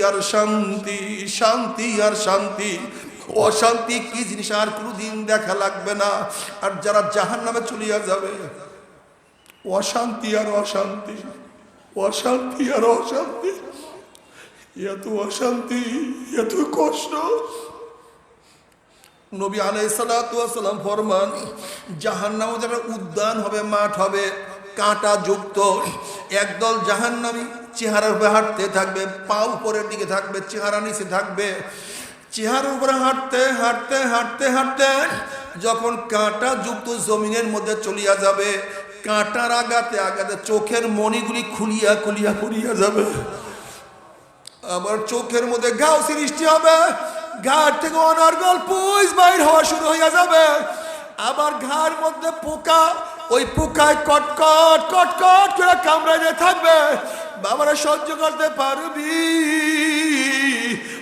আর শান্তি, শান্তি আর শান্তি। অশান্তি কি জিনিস আর কোনোদিন দেখা লাগবে না। আর যারা জাহান্নামে চলিয়া যাবে, অশান্তি আর অশান্তি, অশান্তি আর অশান্তি, এত অশান্তি, এত কষ্ট। নবী আলাইহিস সালাতু ওয়াস সালাম ফরমান, জাহান্নামে যারা উদ্যান হবে, মাঠ হবে, কাঁটা যুক্ত। একদল জাহান্নামী চেহারার উপরে হাঁটতে থাকবে, পা উপরের দিকে থাকবে, চেহারা নিচে থাকবে। চেহারার উপরে হাঁটতে হাঁটতে হাঁটতে হাঁটতে যখন কাঁটা যুক্ত জমিনের মধ্যে চলিয়া যাবে, কাঁটার আগাতে আগাতে চোখের মণিগুলি খুলিয়া খুলিয়া খুলিয়া যাবে। আবার চোখের মধ্যে ঘাও সৃষ্টি হবে, ঘাট থেকে অনর্গল পুঁজ বাইর হওয়া শুরু হইয়া যাবে। আবার ঘাড় মধ্যে পোকা, ওই পোকায় কটকট কটকট করে কামড়াইতে থাকবে। বাবারা সহ্য করতে পারবি?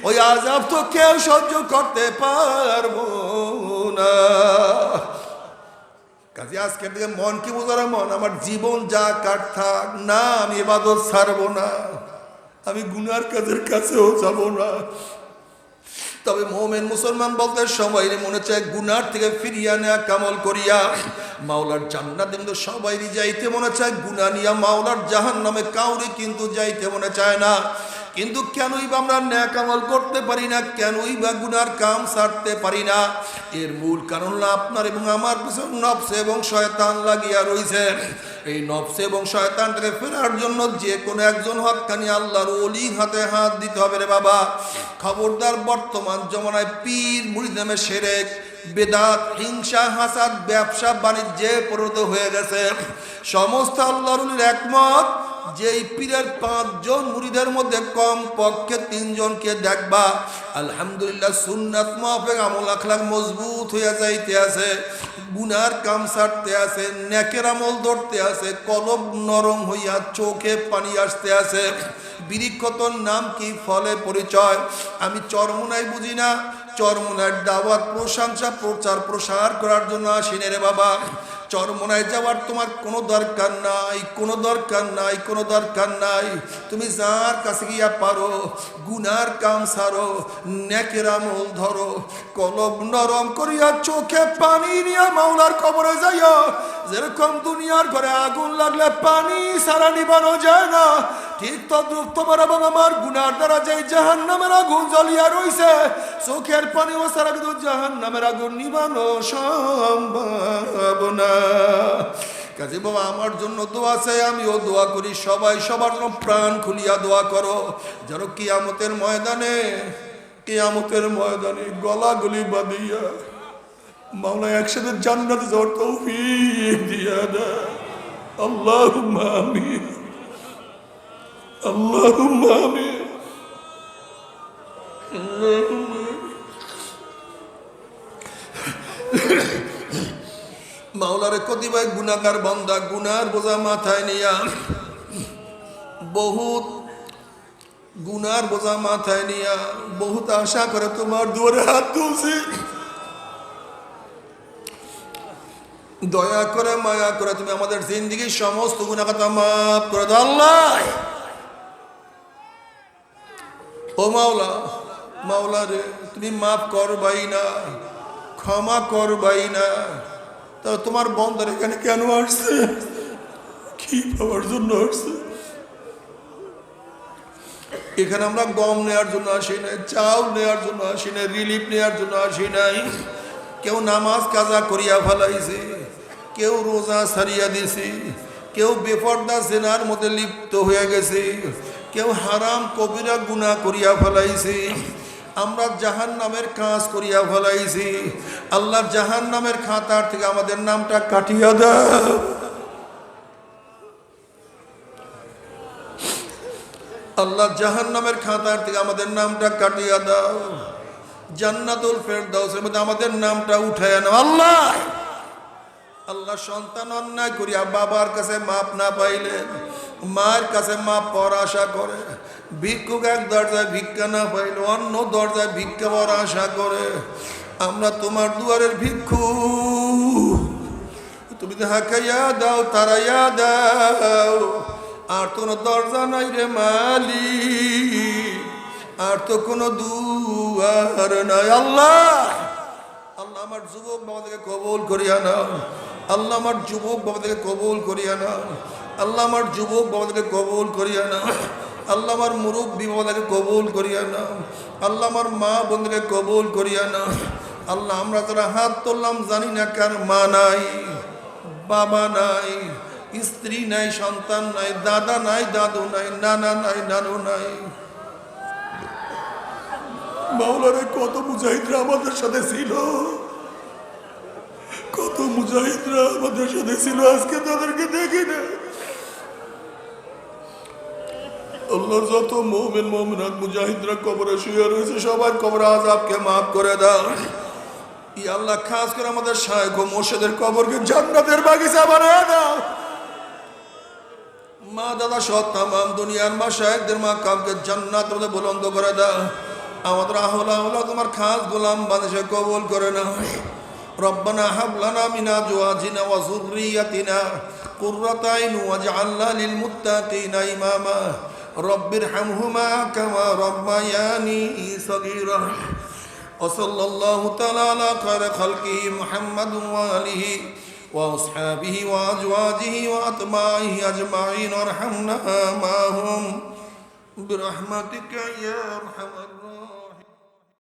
ওই আযাব তো কেউ সহ্য করতে পারবো না। কাজে আজকের দিকে মন কি বোঝার মন, আমার জীবন যা কাট থাক না, আমি ইবাদত ছাড়বো না, আমি গুনার কাজের কাছেও যাব না। তবে মুমিন মুসলমান বলতে সবাই মনে চায় গুনার থেকে ফিরিয়া নেয়া কামল করিয়া মাওলার জান্নাত, কিন্তু সবাই যাইতে মনে চায় গুনাহ নিয়া মাওলার জাহান্নামে, কাউরে কিন্তু যাইতে মনে চায় না। কিন্তু কেনই বা আমরা নেক আমল করতে পারি না, কেনই বা গুনার কাম ছাড়তে পারি না? এর মূল কারণ হলো আপনার এবং আমার পিছনে নফস এবং শয়তান লাগিয়া রয়েছে। এই নফস এবং শয়তান থেকে ফেরার জন্য যে কোনো একজন হক্কানি আল্লাহর ওলি হাতে হাত দিতে হবে রে বাবা। খবরদার, বর্তমান জমানায় পীর মুরিদ নামে শিরক, বেদাত, হিংসা, হাসাদ, ব্যবসা বাণিজ্যে পরিণত হয়ে গেছে। সমস্ত আল্লাহর ওলির একমত, যেই পীরের 5 জন মুরিদের মধ্যে কম পক্ষে 3 জনকে দেখবা আলহামদুলিল্লাহ সুন্নাত মাফিক আমল আখলাক মজবুত হইয়া যাইতে আছে, গুনার কাম ছাড়তে আছে, নেকের আমল ধরতে আছে, কলব নরম হইয়া চোখে পানি আসতে আছে। বৃক্ষতর নাম কি, ফলে পরিচয়। আমি চরমোনাই বুঝি না, চরমোনার দাওয়াত, প্রশংসা, প্রচার প্রসার করার জন্য আসিনে রে বাবা। চরমোনায় যাওয়ার তোমার কোনো দরকার নাই, কোনো দরকার নাই, কোনো দরকার নাই। তুমি যার কাছে গিয়া পারো গুনার কাম ছাড়ো, নেকের আমল ধরো, কলব নরম করিয়া চোখে পানি নিয়া মাওলার কবরে যাইও। যেরকম দুনিয়ার ঘরে আগুন লাগলে পানি ছাড়া নিবানো যায় না, ঠিক তদ্রুপ তোমার এবং আমার গুনার দ্বারা যে জাহান্নামের আগুন জ্বলিয়া রইছে, চোখের পানি ও ছাড়া কিন্তু জাহান্নামের আগুন নিবানো সম্ভব না। কাজে বাবা, আমার জন্য দোয়া চাই, আমিও দোয়া করি, সবাই সবার জন্য প্রাণ খুলিয়া দোয়া করো, যেন কিয়ামতের ময়দানে গলাগলি বাঁধিয়া মাওলা একসাথে জান্নাতে যাওয়ার তৌফিক দিয়া দেয়। আল্লাহুম্মা আমিন, আল্লাহুম্মা আমিন। মাওলারে কতিপয় গুনাহগার বান্দা গুনার বোঝা মাথায় নিয়া, বহুত গুনার বোঝা মাথায় নিয়া বহুত আশা করে তোমার দুয়ারে হাত তুলছি। দয়া করে মায়া করে তুমি আমাদের জিন্দেগির সমস্ত গুনাহ খাতা মাফ করে দাও আল্লাহ। ও মাওলা, মাওলা রে, তুমি মাফ করবাই না, ক্ষমা করবাই না। তা তোমার বন্দার এখানে কেন আসছে, কি পাওয়ার জন্য আসছে? এখানে আমরা গম নেওয়ার জন্য আসি নাই, চাউল নেওয়ার জন্য আসি নাই, রিলিফ নেওয়ার জন্য আসি নাই। কেউ নামাজ কাজা করিয়া ফেলাইছে, কেউ রোজা ছাড়িয়া দিছি, কেউ বেপরদা জেনার মধ্যে লিপ্ত হয়ে গেছে, কেউ হারাম কবিরা গুনাহ করিয়া ফেলাইছে। আমরা জাহান্নামের কাজ করিয়া ফেলাইছি। আল্লাহ জাহান্নামের খাতার থেকে আমাদের নামটা কাটিয়া দাও। আল্লাহ জাহান্নামের খাতার থেকে আমাদের নামটা কাটিয়া দাও। জান্নাতুল ফেরদাউসের মধ্যে আমাদের নামটা উঠাইয়া নাও আল্লাহ। আল্লাহ, সন্তান অন্যায় করিয়া বাবার কাছে মাপ না পাইলে, মার কাছে মাপ পাওয়ার আশা করে, ভিক্ষুক এক দরজায় ভিক্ষা না পাইলে অন্য দরজায় ভিক্ষা পাওয়ার আশা করে। আমরা তোমার দুয়ারের ভিক্ষু, তুমি হাঁকাইয়া দাও, তারাইয়া দাও। আর তো কোনো দরজা নাই রে মালিক, আর তো কোনো দুয়ার নাই আল্লাহ। আল্লাহ, আমার যুবক বাবাদেরকে কবুল করিয়া নাও। আল্লাহ, আমার যুবক বাবাদেরকে কবুল করিয়া নাও। আল্লাহ, আমার যুবক বাবাদেরকে কবুল করিয়া নাও। আল্লাহ, আমার মুরব্বী বাবাদেরকে কবুল করিয়া নাও। আল্লাহ, আমার মা বোনদেরকে কবুল করিয়া নাও। আল্লাহ, আমরা যারা হাত তুললাম জানি না কার মা নাই, বাবা নাই, স্ত্রী নাই, সন্তান নাই, দাদা নাই, দাদু নাই, নানা নাই, নানু নাই। মাওলারে, কত মুজাহিদরা আমাদের সাথে ছিল, কত মুজাহিদরা আমাদের সাথে ছিল, আজকে তাদেরকে দেখি না। আল্লাহ, যত মুমিন মুমিনাত মুজাহিদরা কবরে শুয়ে রয়েছে সবার কবরে আযাবকে মাফ করে দাও। ইয়া আল্লাহ, খাস করে আমাদের শায়েখ ও মুর্শিদের কবরকে জান্নাতের বাগিচা বানায় দাও। মা দাদা সহ তামাম দুনিয়ার মাশায়েখদের মাকামকে জান্নাতের মধ্যে বুলন্দ করে দাও। আমাদের আহলা তোমার খাস গোলাম বাদশা কবুল করে নাও রব্বানা হাব লানা মিন আজওয়াজিনা ওয়া যুররিয়াতিনা কুররাতা আইন ওয়াজআলনা লিল মুত্তাকিনা ইমামা রব্বিরহামহুমা কামা রাব্বায়ানি সগীরা وصلى الله تعالى على خير خلقه محمد وآله وأصحابه وأزواجه وأتباعه أجمعين وارحمنا معهم برحمتك يا أرحم